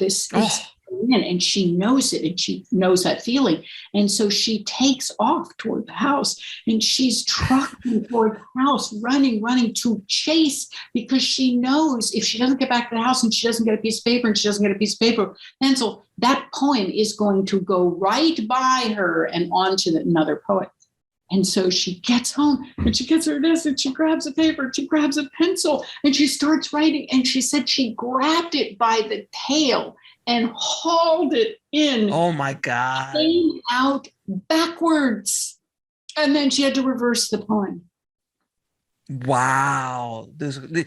And she knows it, and she knows that feeling. And so she takes off toward the house, and she's trucking toward the house, running to chase, because she knows if she doesn't get back to the house and she doesn't get a piece of paper and she doesn't get a piece of paper pencil, that poem is going to go right by her and on to another poet. And so she gets home and she gets her desk and she grabs a paper, she grabs a pencil and she starts writing. And she said she grabbed it by the tail and hauled it in. Oh my God. Came out backwards. And then she had to reverse the poem. Wow. The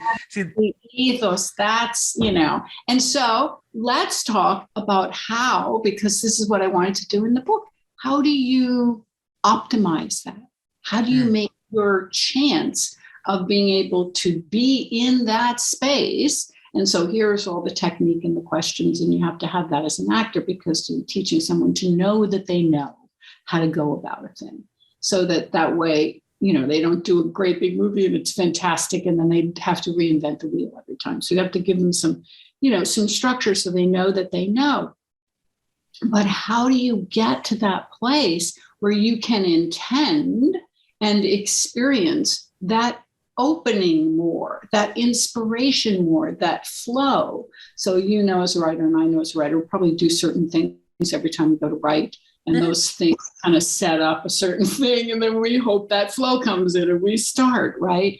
ethos, that's, and so let's talk about how, because this is what I wanted to do in the book. How do you optimize that? How do you make your chance of being able to be in that space? And so here's all the technique and the questions, and you have to have that as an actor, because you're teaching someone to know that they know how to go about a thing, so that way, they don't do a great big movie and it's fantastic, and then they have to reinvent the wheel every time. So you have to give them some structure so they know that they know. But how do you get to that place where you can intend and experience that opening more, that inspiration more, that flow? So as a writer, and I know as a writer, we'll probably do certain things every time we go to write. And those things kind of set up a certain thing. And then we hope that flow comes in and we start, right?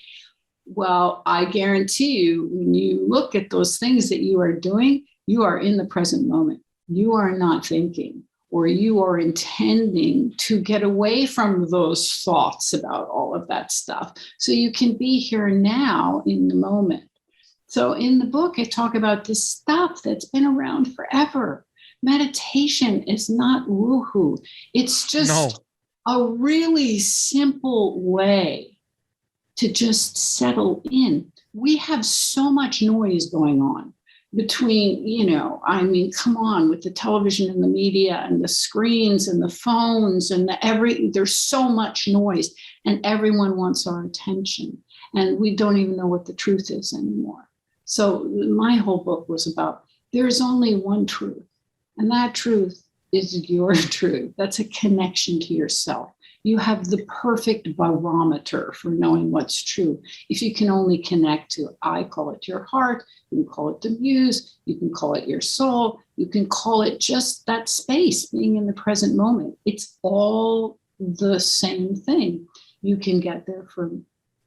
Well, I guarantee you, when you look at those things that you are doing, you are in the present moment. You are not thinking, or you are intending to get away from those thoughts about all of that stuff. So you can be here now in the moment. So in the book, I talk about this stuff that's been around forever. Meditation is not woohoo. It's just a really simple way to just settle in. We have so much noise going on between, come on, with the television and the media and the screens and the phones and there's so much noise, and everyone wants our attention, and we don't even know what the truth is anymore. So my whole book was about, there's only one truth. And that truth is your truth. That's a connection to yourself. You have the perfect barometer for knowing what's true. If you can only connect to, I call it your heart, you can call it the muse, you can call it your soul, you can call it just that space, being in the present moment. It's all the same thing. You can get there from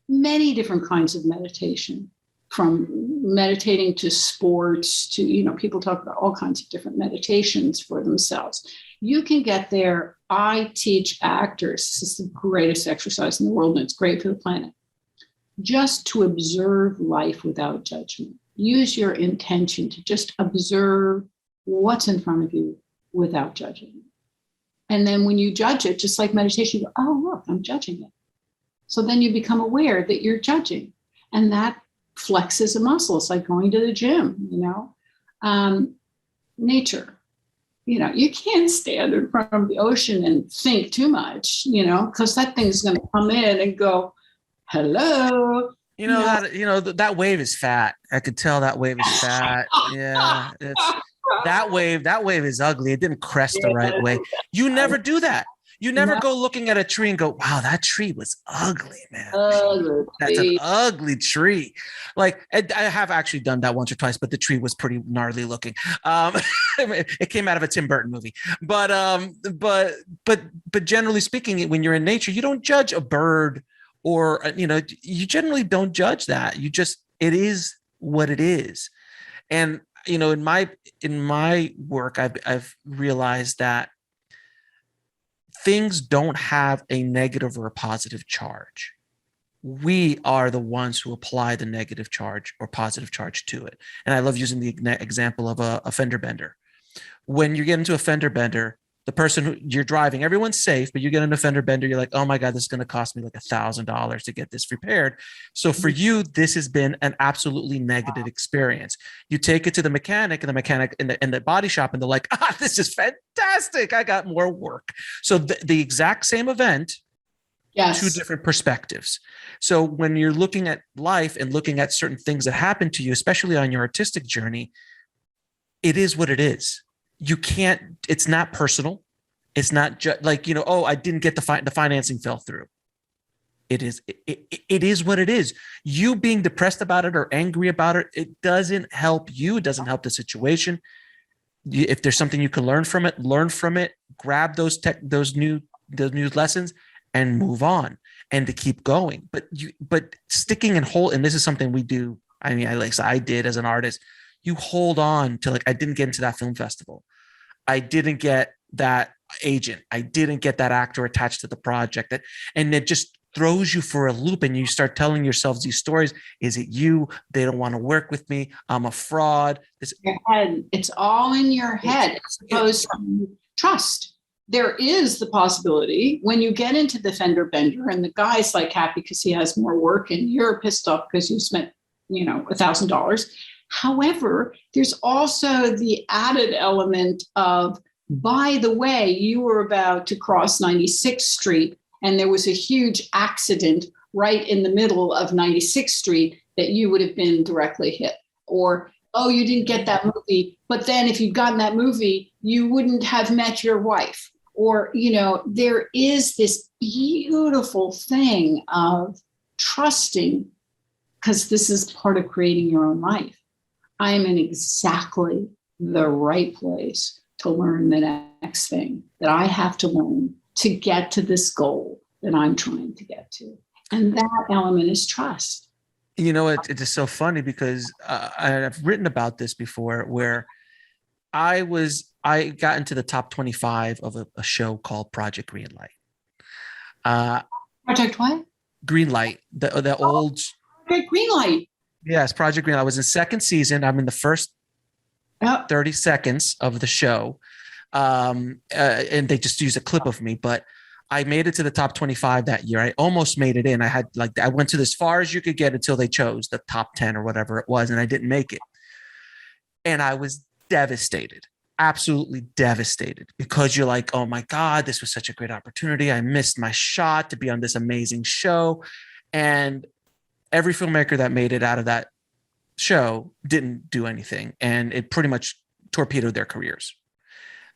many different kinds of meditation, from meditating to sports to, people talk about all kinds of different meditations for themselves. You can get there. I teach actors, this is the greatest exercise in the world, and it's great for the planet, just to observe life without judgment. Use your intention to just observe what's in front of you without judging. And then when you judge it, just like meditation, you go, oh, look, I'm judging it. So then you become aware that you're judging. And that flexes a muscle. It's like going to the gym, nature. You can't stand in front of the ocean and think too much, because that thing's going to come in and go, hello. That wave is fat. I could tell that wave is fat. Yeah. That wave is ugly. It didn't crest the right way. You never do that. You never go looking at a tree and go, wow, that tree was ugly, man. That's an ugly tree. Like, I have actually done that once or twice, but the tree was pretty gnarly looking. It came out of a Tim Burton movie. But generally speaking, when you're in nature, you don't judge a bird, or, you generally don't judge that. It is what it is. And, in my work, I've realized that things don't have a negative or a positive charge. We are the ones who apply the negative charge or positive charge to it. And I love using the example of a fender bender. When you get into a fender bender, the person who you're driving, everyone's safe, but you get in a fender bender, you're like, oh my God, this is going to cost me like $1,000 to get this repaired. So for you, this has been an absolutely negative experience. You take it to the mechanic, and the mechanic in the body shop, and they're like, this is fantastic. I got more work. So the exact same event, yes, two different perspectives. So when you're looking at life and looking at certain things that happen to you, especially on your artistic journey, it is what it is. You can't, it's not personal. It's not just like, I didn't get the financing fell through. It is what it is. You being depressed about it or angry about it, it doesn't help you. It doesn't help the situation. If there's something you can learn from it, grab those new lessons and move on and to keep going. But sticking and this is something we do. I mean, I did as an artist. You hold on to, like, I didn't get into that film festival. I didn't get that agent. I didn't get that actor attached to the project. And it just throws you for a loop, and you start telling yourselves these stories. Is it you? They don't want to work with me. I'm a fraud. Your head. It's all in your head. As opposed to trust. There is the possibility when you get into the fender bender and the guy's like happy because he has more work and you're pissed off because you spent, $1,000. However, there's also the added element of, by the way, you were about to cross 96th Street and there was a huge accident right in the middle of 96th Street that you would have been directly hit. Or, oh, you didn't get that movie. But then if you'd gotten that movie, you wouldn't have met your wife. Or, there is this beautiful thing of trusting, because this is part of creating your own life. I am in exactly the right place to learn the next thing that I have to learn to get to this goal that I'm trying to get to. And that element is trust. It's just so funny because I've written about this before, where I got into the top 25 of a show called Project Greenlight. Project what? Greenlight, the old Project Greenlight. Yes, Project Greenlight. I was in second season. I'm in the first 30 seconds of the show. And they just used a clip of me, but I made it to the top 25 that year. I almost made it in. I went to as far as you could get until they chose the top 10 or whatever it was, and I didn't make it. And I was devastated, absolutely devastated, because you're like, oh my God, this was such a great opportunity. I missed my shot to be on this amazing show. And every filmmaker that made it out of that show didn't do anything. And it pretty much torpedoed their careers.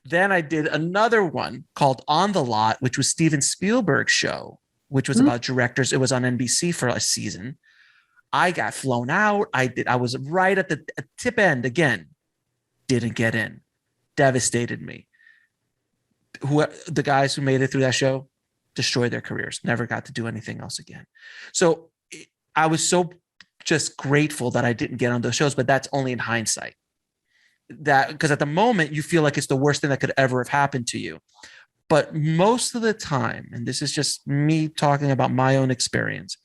Then I did another one called On the Lot, which was Steven Spielberg's show, which was about directors. It was on NBC for a season. I got flown out. I was right at the tip end again. Didn't get in. Devastated me. The guys who made it through that show destroyed their careers. Never got to do anything else again. So I was so just grateful that I didn't get on those shows, but that's only in hindsight. That because at the moment you feel like it's the worst thing that could ever have happened to you. But most of the time, and this is just me talking about my own experience,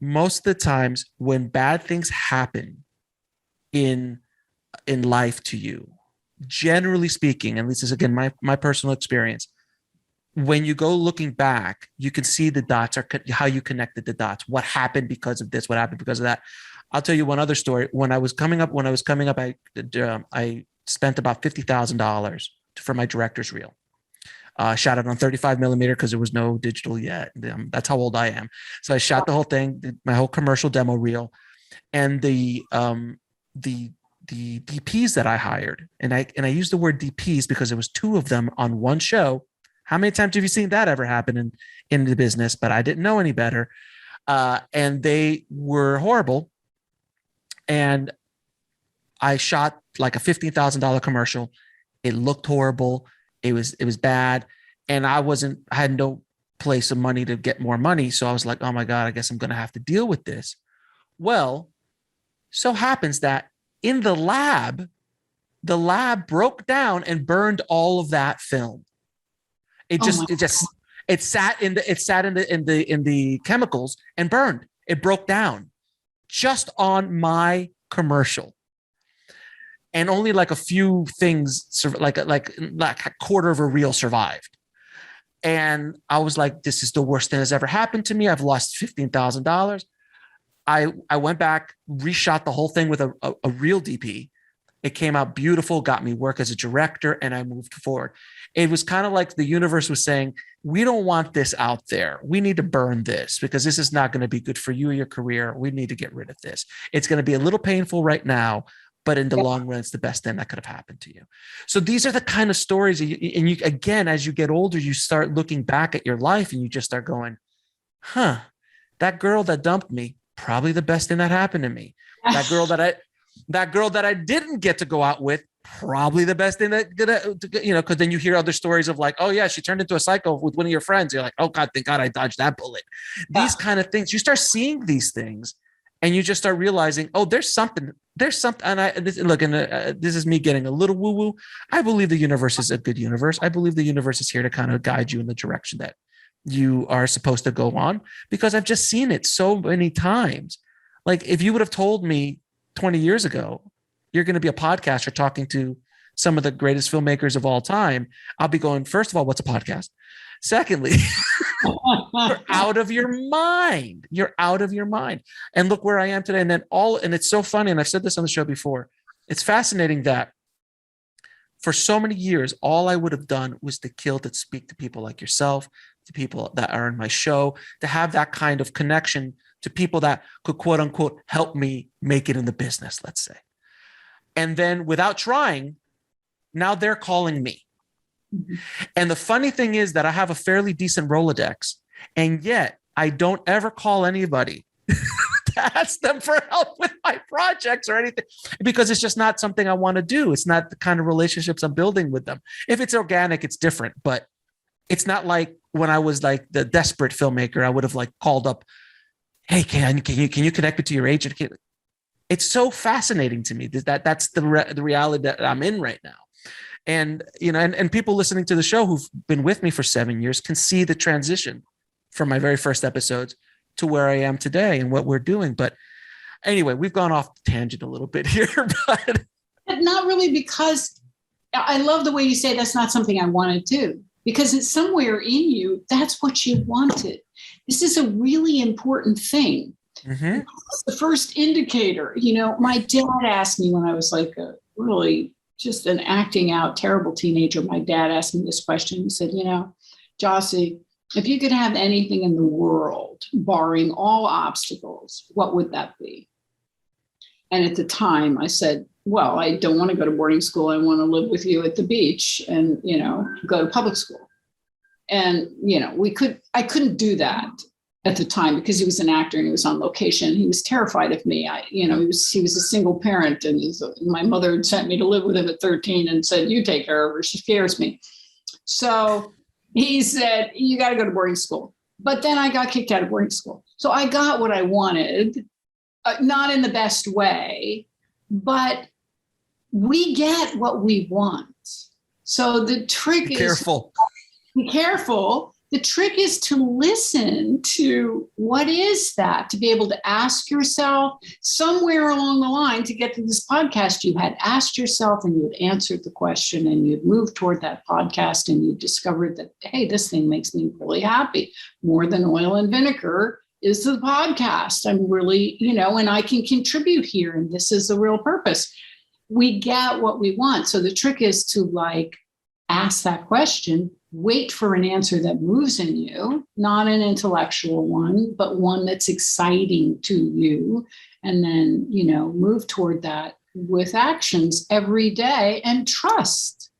most of the times when bad things happen in life to you, generally speaking, and this is again my personal experience, when you go looking back, you can see the dots, are how you connected the dots. What happened because of this? What happened because of that? I'll tell you one other story. When I was coming up, I spent about $50,000 for my director's reel. Shot it on 35 millimeter because there was no digital yet. That's how old I am. So I shot the whole thing, did my whole commercial demo reel, and the DPs that I hired, and I used the word DPs because there was two of them on one show. How many times have you seen that ever happen in the business? But I didn't know any better, and they were horrible. And I shot like a $15,000 commercial. It looked horrible. It was bad. And I had no place of money to get more money. So I was like, oh my God, I guess I'm going to have to deal with this. Well, so happens that in the lab broke down and burned all of that film. It sat in the chemicals and burned. It broke down just on my commercial. And only like a few things, like a quarter of a reel survived. And I was like, this is the worst thing that's ever happened to me. I've lost $15,000. I went back, reshot the whole thing with a real DP. It came out beautiful, got me work as a director, and I moved forward. It was kind of like the universe was saying, we don't want this out there. We need to burn this because this is not going to be good for you or your career. We need to get rid of this. It's going to be a little painful right now, but in the long run, it's the best thing that could have happened to you. So these are the kind of stories. And you, again, as you get older, you start looking back at your life and you just start going, that girl that dumped me, probably the best thing that happened to me. That girl that That girl that I didn't get to go out with, probably the best thing that, because then you hear other stories of like, oh yeah, she turned into a psycho with one of your friends. You're like, oh God, thank God I dodged that bullet. These kind of things, you start seeing these things and you just start realizing, oh, there's something. And this is me getting a little woo woo. I believe the universe is a good universe. I believe the universe is here to kind of guide you in the direction that you are supposed to go on, because I've just seen it so many times. Like if you would have told me 20 years ago, you're going to be a podcaster talking to some of the greatest filmmakers of all time, I'll be going, first of all, what's a podcast? Secondly, you're out of your mind. You're out of your mind. And look where I am today. And it's so funny. And I've said this on the show before. It's fascinating that for so many years, all I would have done was to speak to people like yourself, to people that are in my show, to have that kind of connection to people that could, quote unquote, help me make it in the business, let's say. And then without trying, now they're calling me. Mm-hmm. And the funny thing is that I have a fairly decent Rolodex, and yet I don't ever call anybody to ask them for help with my projects or anything, because it's just not something I want to do. It's not the kind of relationships I'm building with them. If it's organic, it's different, but it's not like when I was like the desperate filmmaker, I would have like called up, hey, can you connect me to your agent? It's so fascinating to me that's the reality that I'm in right now. And, and people listening to the show who've been with me for 7 years can see the transition from my very first episodes to where I am today and what we're doing. But anyway, we've gone off the tangent a little bit here, but not really, because I love the way you say that's not something I want to do, because it's somewhere in you. That's what you wanted. This is a really important thing. Mm-hmm. The first indicator, my dad asked me when I was like a really just an acting out terrible teenager. My dad asked me this question. He said, Jossie, if you could have anything in the world, barring all obstacles, what would that be? And at the time I said, well, I don't want to go to boarding school. I want to live with you at the beach and, go to public school. And, I couldn't do that at the time because he was an actor and he was on location. He was terrified of me. He was a single parent, and my mother had sent me to live with him at 13 and said, you take care of her. She scares me. So he said, you got to go to boarding school. But then I got kicked out of boarding school. So I got what I wanted, not in the best way, but we get what we want. So the trick is be careful. The trick is to listen to what is that, to be able to ask yourself somewhere along the line to get to this podcast. You had asked yourself and you had answered the question and you'd moved toward that podcast and you discovered that, hey, this thing makes me really happy. More than oil and vinegar is the podcast. I'm really, and I can contribute here, and this is the real purpose. We get what we want. So the trick is to ask that question, wait for an answer that moves in you, not an intellectual one, but one that's exciting to you. And then, move toward that with actions every day and trust,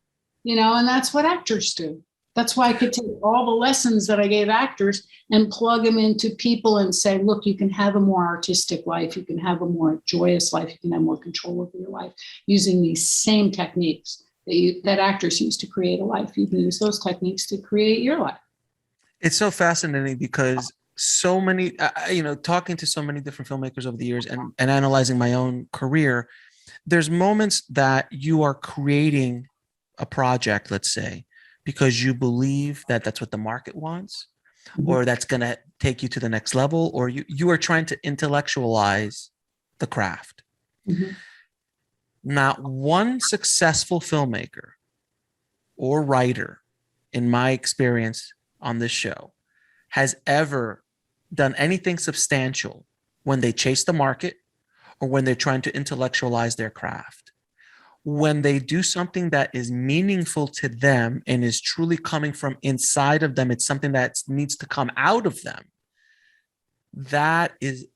and that's what actors do. That's why I could take all the lessons that I gave actors and plug them into people and say, look, you can have a more artistic life. You can have a more joyous life. You can have more control over your life using these same techniques that actors use to create a life. You can use those techniques to create your life. It's so fascinating because so many, talking to so many different filmmakers over the years and analyzing my own career, there's moments that you are creating a project, let's say, because you believe that that's what the market wants, mm-hmm. or that's going to take you to the next level, or you are trying to intellectualize the craft. Mm-hmm. Not one successful filmmaker or writer, in my experience on this show, has ever done anything substantial when they chase the market or when they're trying to intellectualize their craft. When they do something that is meaningful to them and is truly coming from inside of them, it's something that needs to come out of them. That is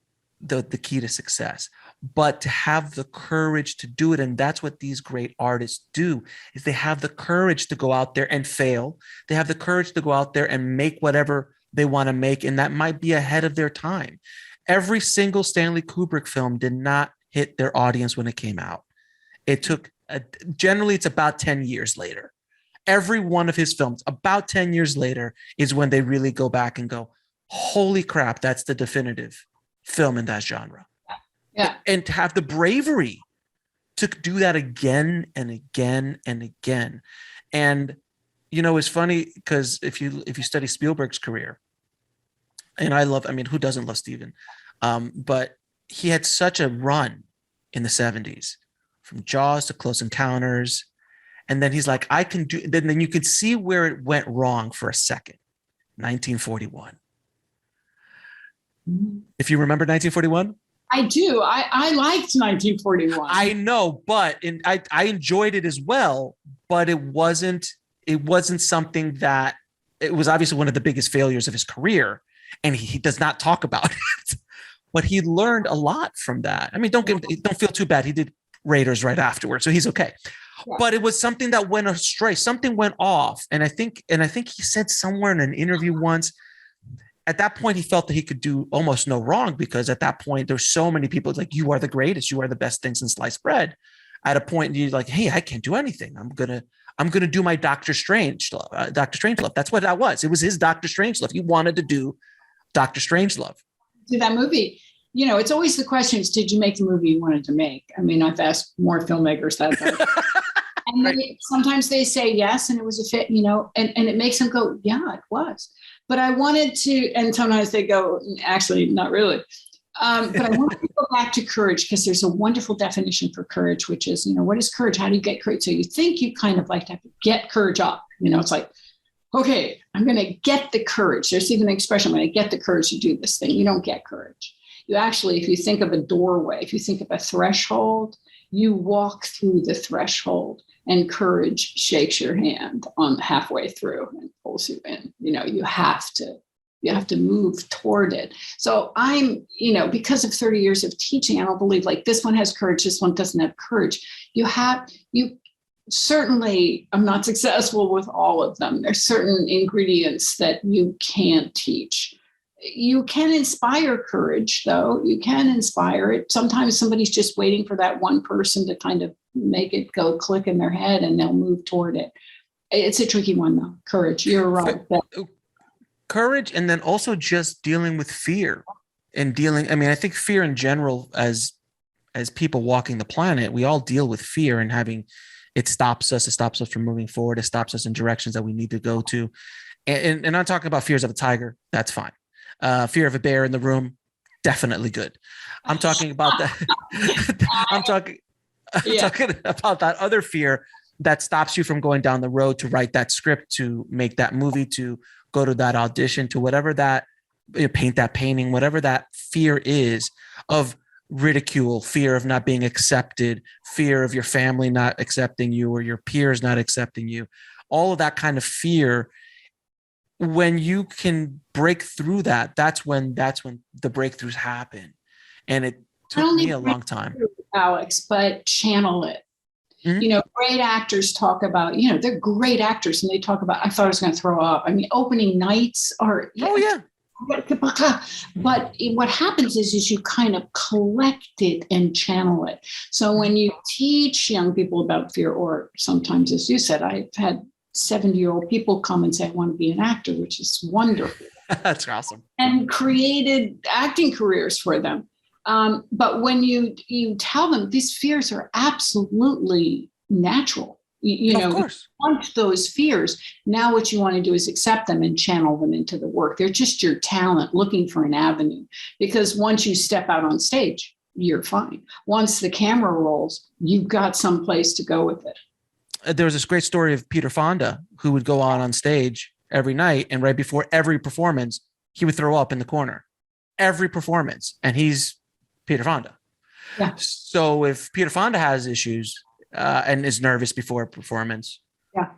the key to success. But to have the courage to do it, and that's what these great artists do, is they have the courage to go out there and fail. They have the courage to go out there and make whatever they want to make, and that might be ahead of their time. Every single Stanley Kubrick film did not hit their audience when it came out. It took, generally it's about 10 years later. Every one of his films, about 10 years later, is when they really go back and go, holy crap, that's the definitive film in that genre. Yeah. And to have the bravery to do that again and again and again. And, you know, it's funny because if you study Spielberg's career, and who doesn't love Steven? But he had such a run in the 70s, from Jaws to Close Encounters. And then he's like, I can do, then you could see where it went wrong for a second. 1941. If you remember 1941? I do. I liked 1941. I know, but I enjoyed it as well, but it wasn't something that, it was obviously one of the biggest failures of his career, and he does not talk about it. But he learned a lot from that. I mean, don't feel too bad. He did Raiders right afterwards, so he's okay. Yeah. But it was something that went astray. Something went off. And I think he said somewhere in an interview once, at that point, he felt that he could do almost no wrong, because at that point, there's so many people like, you are the greatest. You are the best thing since sliced bread. At a point, you're like, hey, I can't do anything. I'm gonna do my Doctor Strangelove. That's what that was. It was his Doctor Strangelove. He wanted to do Doctor Strangelove. Do that movie. You know, it's always the question is, did you make the movie you wanted to make? I mean, I've asked more filmmakers that. And right. Sometimes they say yes, and it was a fit, you know, and it makes them go, yeah, it was. But I wanted to, and sometimes they go, actually, not really. But I wanted to go back to courage, because there's a wonderful definition for courage, which is, you know, what is courage? How do you get courage? So you think you kind of like to have to get courage up. You know, it's like, okay, I'm going to get the courage. There's even an expression, I'm going to get the courage to do this thing. You don't get courage. You actually, if you think of a doorway, if you think of a threshold, you walk through the threshold, and courage shakes your hand on halfway through and pulls you in. You know, you have to move toward it. So I'm, you know, because of 30 years of teaching, I don't believe like this one has courage, this one doesn't have courage. You certainly, I'm not successful with all of them. There's certain ingredients that you can't teach. You can inspire courage, though. You can inspire it. Sometimes somebody's just waiting for that one person to kind of make it go click in their head, and they'll move toward it. It's a tricky one, though. Courage. You're right. Courage, and then also just dealing with fear and I mean, I think fear in general, as people walking the planet, we all deal with fear, and it stops us from moving forward. It stops us in directions that we need to go to. And I'm talking about fears of a tiger. That's fine. Fear of a bear in the room, definitely good. I'm talking about that. I'm talking about that other fear that stops you from going down the road to write that script, to make that movie, to go to that audition, to whatever that, paint that painting, whatever that fear is, of ridicule, fear of not being accepted, fear of your family not accepting you or your peers not accepting you, all of that kind of fear. When you can break through that, that's when the breakthroughs happen. And it took me a long time, Alex, but channel it. Mm-hmm. You know, great actors talk about, you know, they're great actors, and they talk about, I thought I was going to throw up. I mean, opening nights are, oh yeah. But what happens is you kind of collect it and channel it. So when you teach young people about fear, or sometimes, as you said, I've had 70-year-old people come and say, I want to be an actor, which is wonderful. That's awesome. And created acting careers for them. But when you tell them these fears are absolutely natural, you know, you want those fears. Now what you want to do is accept them and channel them into the work. They're just your talent looking for an avenue, because once you step out on stage, you're fine. Once the camera rolls, you've got some place to go with it. There was this great story of Peter Fonda, who would go on stage every night, and right before every performance, he would throw up in the corner. Every performance. And he's Peter Fonda. Yeah. So if Peter Fonda has issues and is nervous before a performance, yeah,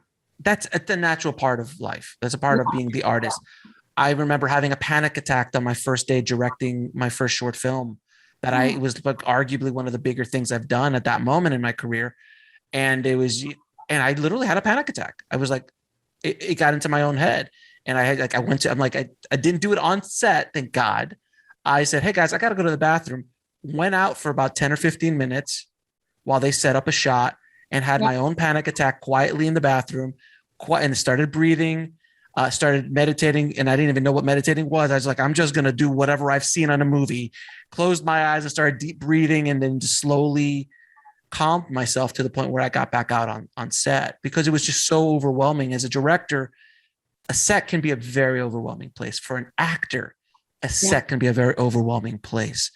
that's a natural part of life. That's a part of being the artist. I remember having a panic attack on my first day directing my first short film, that I was like arguably one of the bigger things I've done at that moment in my career. And I literally had a panic attack. I was like, it got into my own head. And I didn't do it on set. Thank God. I said, hey guys, I got to go to the bathroom. went out for about 10 or 15 minutes while they set up a shot and had my own panic attack quietly in the bathroom, and started breathing, started meditating. And I didn't even know what meditating was. I was like, I'm just going to do whatever I've seen on a movie, closed my eyes and started deep breathing, and then just slowly calmed myself to the point where I got back out on set, because it was just so overwhelming. As a director, a set can be a very overwhelming place. For an actor, a set can be a very overwhelming place.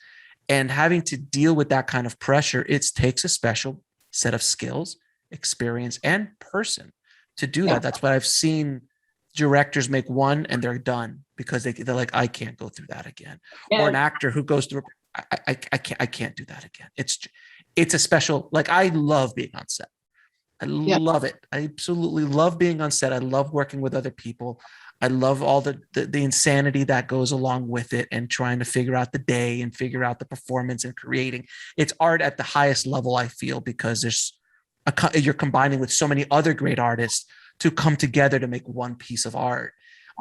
And having to deal with that kind of pressure, it takes a special set of skills, experience, and person to do that. That's what I've seen directors make one and they're done because they're like, I can't go through that again. Or an actor who goes through, I can't do that again. It's a special, like, I love being on set. I love it. I absolutely love being on set. I love working with other people. I love all the insanity that goes along with it, and trying to figure out the day and figure out the performance and creating. It's art at the highest level, I feel, because you're combining with so many other great artists to come together to make one piece of art.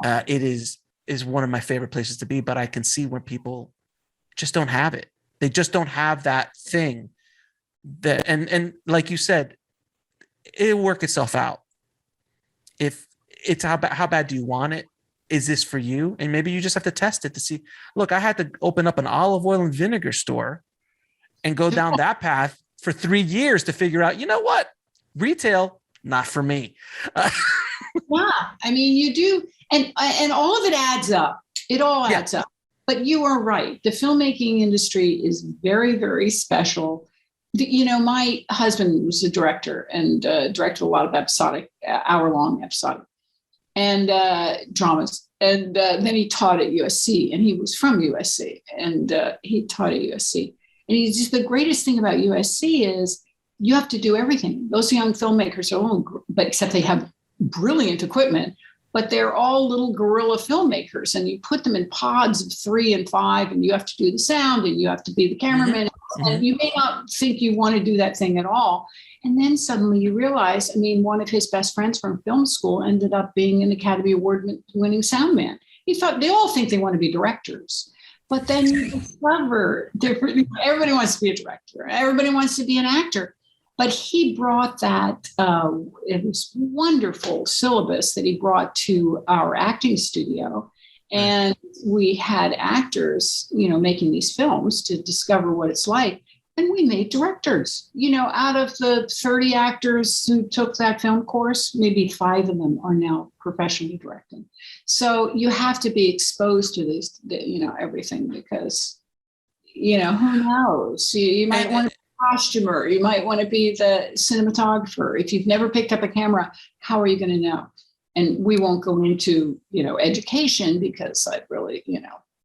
It is one of my favorite places to be, but I can see where people just don't have it. They just don't have that thing that, and like you said, it'll work itself out. If it's how bad do you want it? Is this for you? And maybe you just have to test it to see. Look, I had to open up an olive oil and vinegar store and go down that path for 3 years to figure out, you know what? Retail, not for me. I mean, you do. And all of it adds up. It all adds up. But you are right. The filmmaking industry is very, very special. My husband was a director and directed a lot of episodic, hour-long episodic and dramas. And then he taught at USC, and he was from USC, and he taught at USC. And he's just, the greatest thing about USC is you have to do everything. Those young filmmakers are but except they have brilliant equipment, but they're all little guerrilla filmmakers, and you put them in pods of 3 and 5, and you have to do the sound, and you have to be the cameraman. And you may not think you want to do that thing at all. And then suddenly you realize, one of his best friends from film school ended up being an Academy Award winning sound man. He thought, they all think they want to be directors. But then you discover everybody wants to be a director. Everybody wants to be an actor. But he brought that, it was wonderful syllabus that he brought to our acting studio. And we had actors, making these films to discover what it's like. And we made directors, out of the 30 actors who took that film course, maybe 5 of them are now professionally directing. So you have to be exposed to this, everything, because, who knows? You might want to be a costumer. You might want to be the cinematographer. If you've never picked up a camera, how are you going to know? And we won't go into, education, because I really,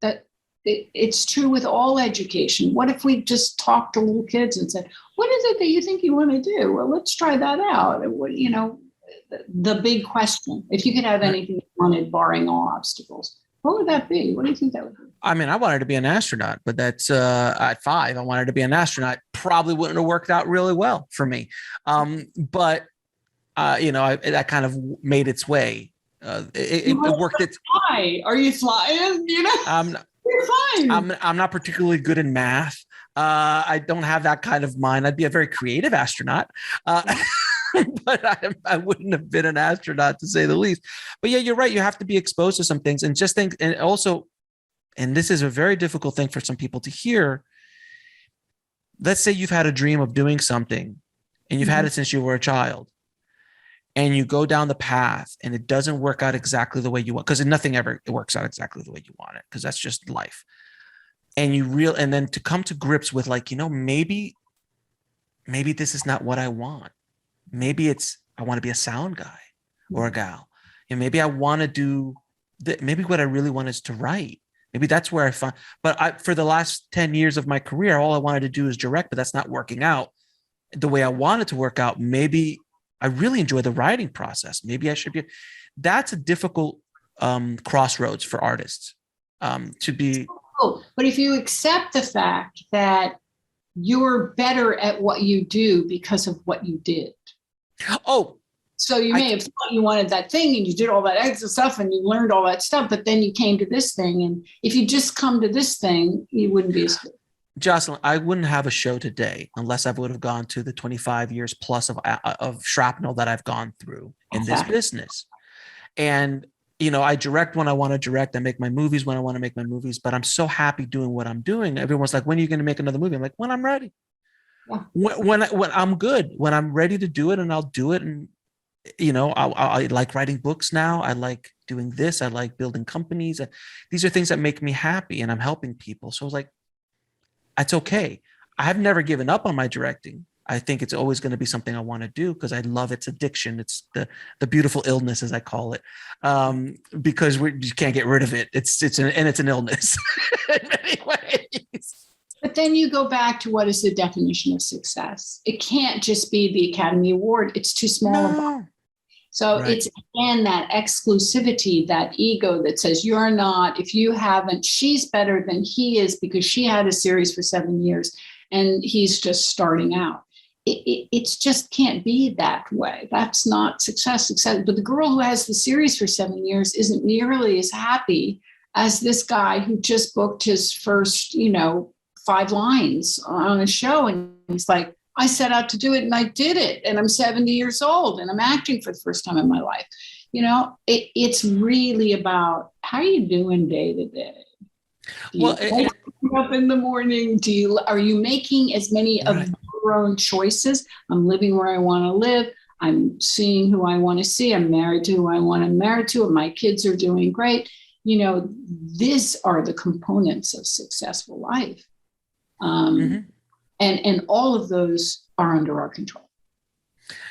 that it's true with all education. What if we just talked to little kids and said, what is it that you think you want to do? Well, let's try that out. The big question, if you could have anything you wanted, barring all obstacles, what would that be? What do you think that would be? I wanted to be an astronaut, but that's at 5, I wanted to be an astronaut. Probably wouldn't have worked out really well for me. But that kind of made its way. It worked. Fly? Are you flying? You're fine. I'm not particularly good in math. I don't have that kind of mind. I'd be a very creative astronaut, but I wouldn't have been an astronaut, to say the least. But yeah, you're right. You have to be exposed to some things, and just think. And also, and this is a very difficult thing for some people to hear. Let's say you've had a dream of doing something, and you've had it since you were a child. And you go down the path and it doesn't work out exactly the way you want, because nothing ever works out exactly the way you want it, because that's just life. And and then to come to grips with, like, maybe this is not what I want. Maybe I want to be a sound guy or a gal. And maybe I want to do maybe what I really want is to write. Maybe that's where I find, but for the last 10 years of my career, all I wanted to do is direct, but that's not working out the way I wanted to work out. Maybe I really enjoy the writing process. Maybe I should be. That's a difficult crossroads for artists to be. But if you accept the fact that you're better at what you do because of what you did. Oh, so you may have thought you wanted that thing and you did all that extra stuff and you learned all that stuff, but then you came to this thing. And if you just come to this thing, you wouldn't be as good. Jocelyn, I wouldn't have a show today unless I would have gone to the 25 years plus of shrapnel that I've gone through in this Exactly. business. And, you know, I direct when I want to direct. I make my movies when I want to make my movies, but I'm so happy doing what I'm doing. Everyone's like, when are you going to make another movie? I'm like, when I'm ready. Yeah. When I'm good, when I'm ready to do it, and I'll do it. And, you know, I like writing books now. I like doing this. I like building companies. These are things that make me happy, and I'm helping people. So I was like, it's okay. I've never given up on my directing. I think it's always going to be something I want to do because I love its addiction. It's the beautiful illness, as I call it, because you can't get rid of it. It's an illness in many ways. But then you go back to what is the definition of success? It can't just be the Academy Award. It's too small. No. So Right. it's, again, that exclusivity, that ego that says you're not, if you haven't, she's better than he is because she had a series for 7 years and he's just starting out. It's just can't be that way. That's not success. But the girl who has the series for 7 years isn't nearly as happy as this guy who just booked his first, 5 lines on a show. And he's like, I set out to do it and I did it. And I'm 70 years old and I'm acting for the first time in my life. It's really about how are you doing day to day? Wake up in the morning? Are you making as many of your own choices? I'm living where I want to live. I'm seeing who I want to see. I'm married to who I want to marry to. And my kids are doing great. These are the components of successful life. And all of those are under our control.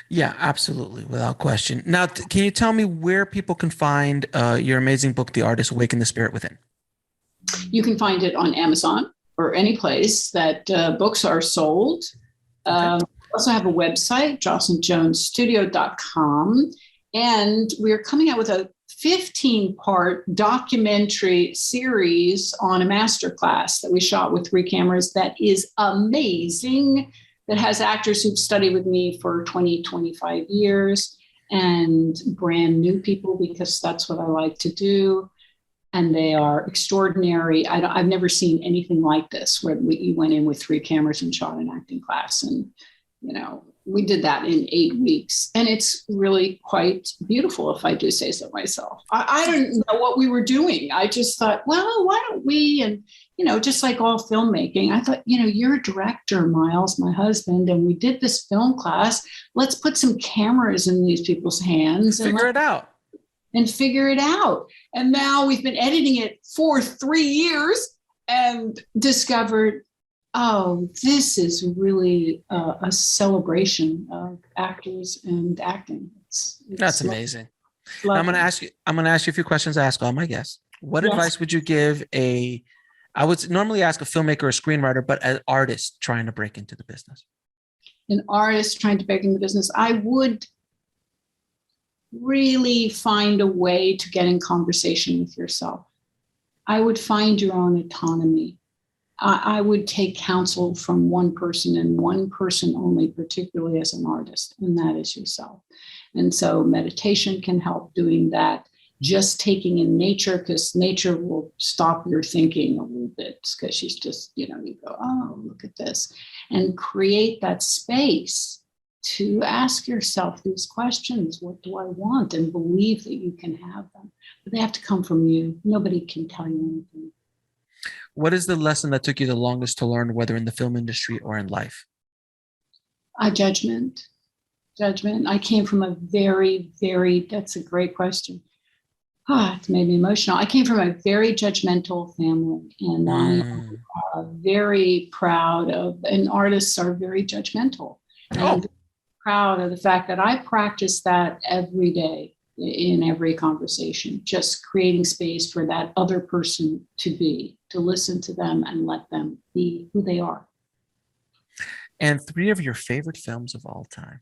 Yeah, absolutely. Without question. Now, can you tell me where people can find your amazing book, The Artist, Awaken the Spirit Within? You can find it on Amazon or any place that books are sold. Okay. We also have a website, jocelynjonesstudio.com. And we're coming out with a 15-part documentary series on a masterclass that we shot with 3 cameras that is amazing, that has actors who've studied with me for 20, 25 years and brand new people, because that's what I like to do. And they are extraordinary. I've never seen anything like this, where we went in with 3 cameras and shot an acting class. And, we did that in 8 weeks. And it's really quite beautiful, if I do say so myself. I didn't know what we were doing. I just thought, well, why don't we? And, just like all filmmaking, I thought, you're a director, Miles, my husband, and we did this film class. Let's put some cameras in these people's hands and figure it out. And now we've been editing it for 3 years and discovered, oh, this is really a celebration of actors and acting. That's amazing. Now, I'm going to ask you a few questions I ask all my guests. What advice would you give I would normally ask a filmmaker or screenwriter, but an artist trying to break into the business? An artist trying to break into the business, I would really find a way to get in conversation with yourself. I would find your own autonomy. I would take counsel from one person and one person only, particularly as an artist, and that is yourself. And so meditation can help doing that. Just taking in nature, because nature will stop your thinking a little bit, because she's just, you go, oh, look at this, and create that space to ask yourself these questions. What do I want? And believe that you can have them. But they have to come from you. Nobody can tell you anything. What is the lesson that took you the longest to learn, whether in the film industry or in life? Judgment. I came from a very, very, that's a great question. It's made me emotional. I came from a very judgmental family, and I'm very proud of, and artists are very judgmental. And I'm proud of the fact that I practice that every day in every conversation, just creating space for that other person to listen to them and let them be who they are. And 3 of your favorite films of all time?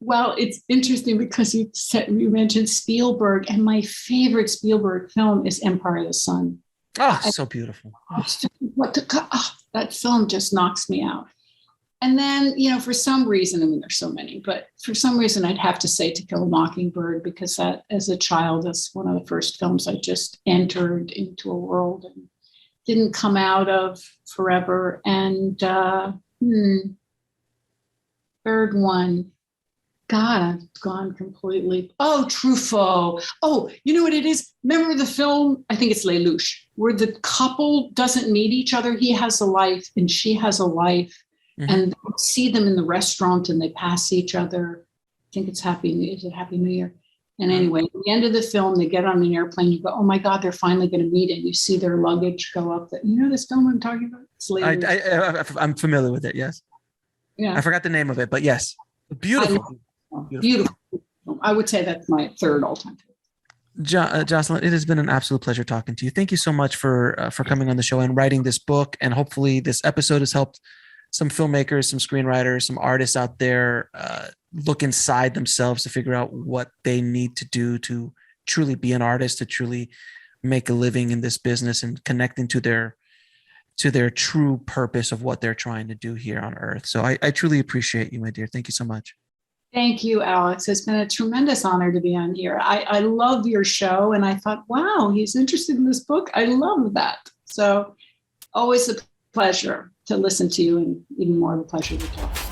Well, it's interesting because you mentioned Spielberg, and my favorite Spielberg film is Empire of the Sun. Oh, so beautiful. That film just knocks me out. And then, for some reason, there's so many, but for some reason, I'd have to say To Kill a Mockingbird, because that, as a child, that's one of the first films I just entered into a world and didn't come out of forever. And third one, God, I've gone completely. Oh, Truffaut. Oh, you know what it is? Remember the film? I think it's Les Louches, where the couple doesn't meet each other. He has a life and she has a life. Mm-hmm. And you see them in the restaurant and they pass each other. I think it's Happy New Year. And anyway, at the end of the film, they get on an airplane. You go, oh my God, they're finally going to meet. And you see their luggage go up. You know this film I'm talking about? It's Les Louches. I'm familiar with it, yes. Yeah. I forgot the name of it, but yes. Beautiful. Beautiful. I would say that's my third all-time favorite. Jocelyn, it has been an absolute pleasure talking to you. Thank you so much for coming on the show and writing this book. And hopefully this episode has helped some filmmakers, some screenwriters, some artists out there look inside themselves to figure out what they need to do to truly be an artist, to truly make a living in this business and connecting to their true purpose of what they're trying to do here on Earth. So I truly appreciate you, my dear. Thank you so much. Thank you, Alex. It's been a tremendous honor to be on here. I love your show. And I thought, wow, he's interested in this book. I love that. So always a pleasure to listen to you and even more of a pleasure to talk.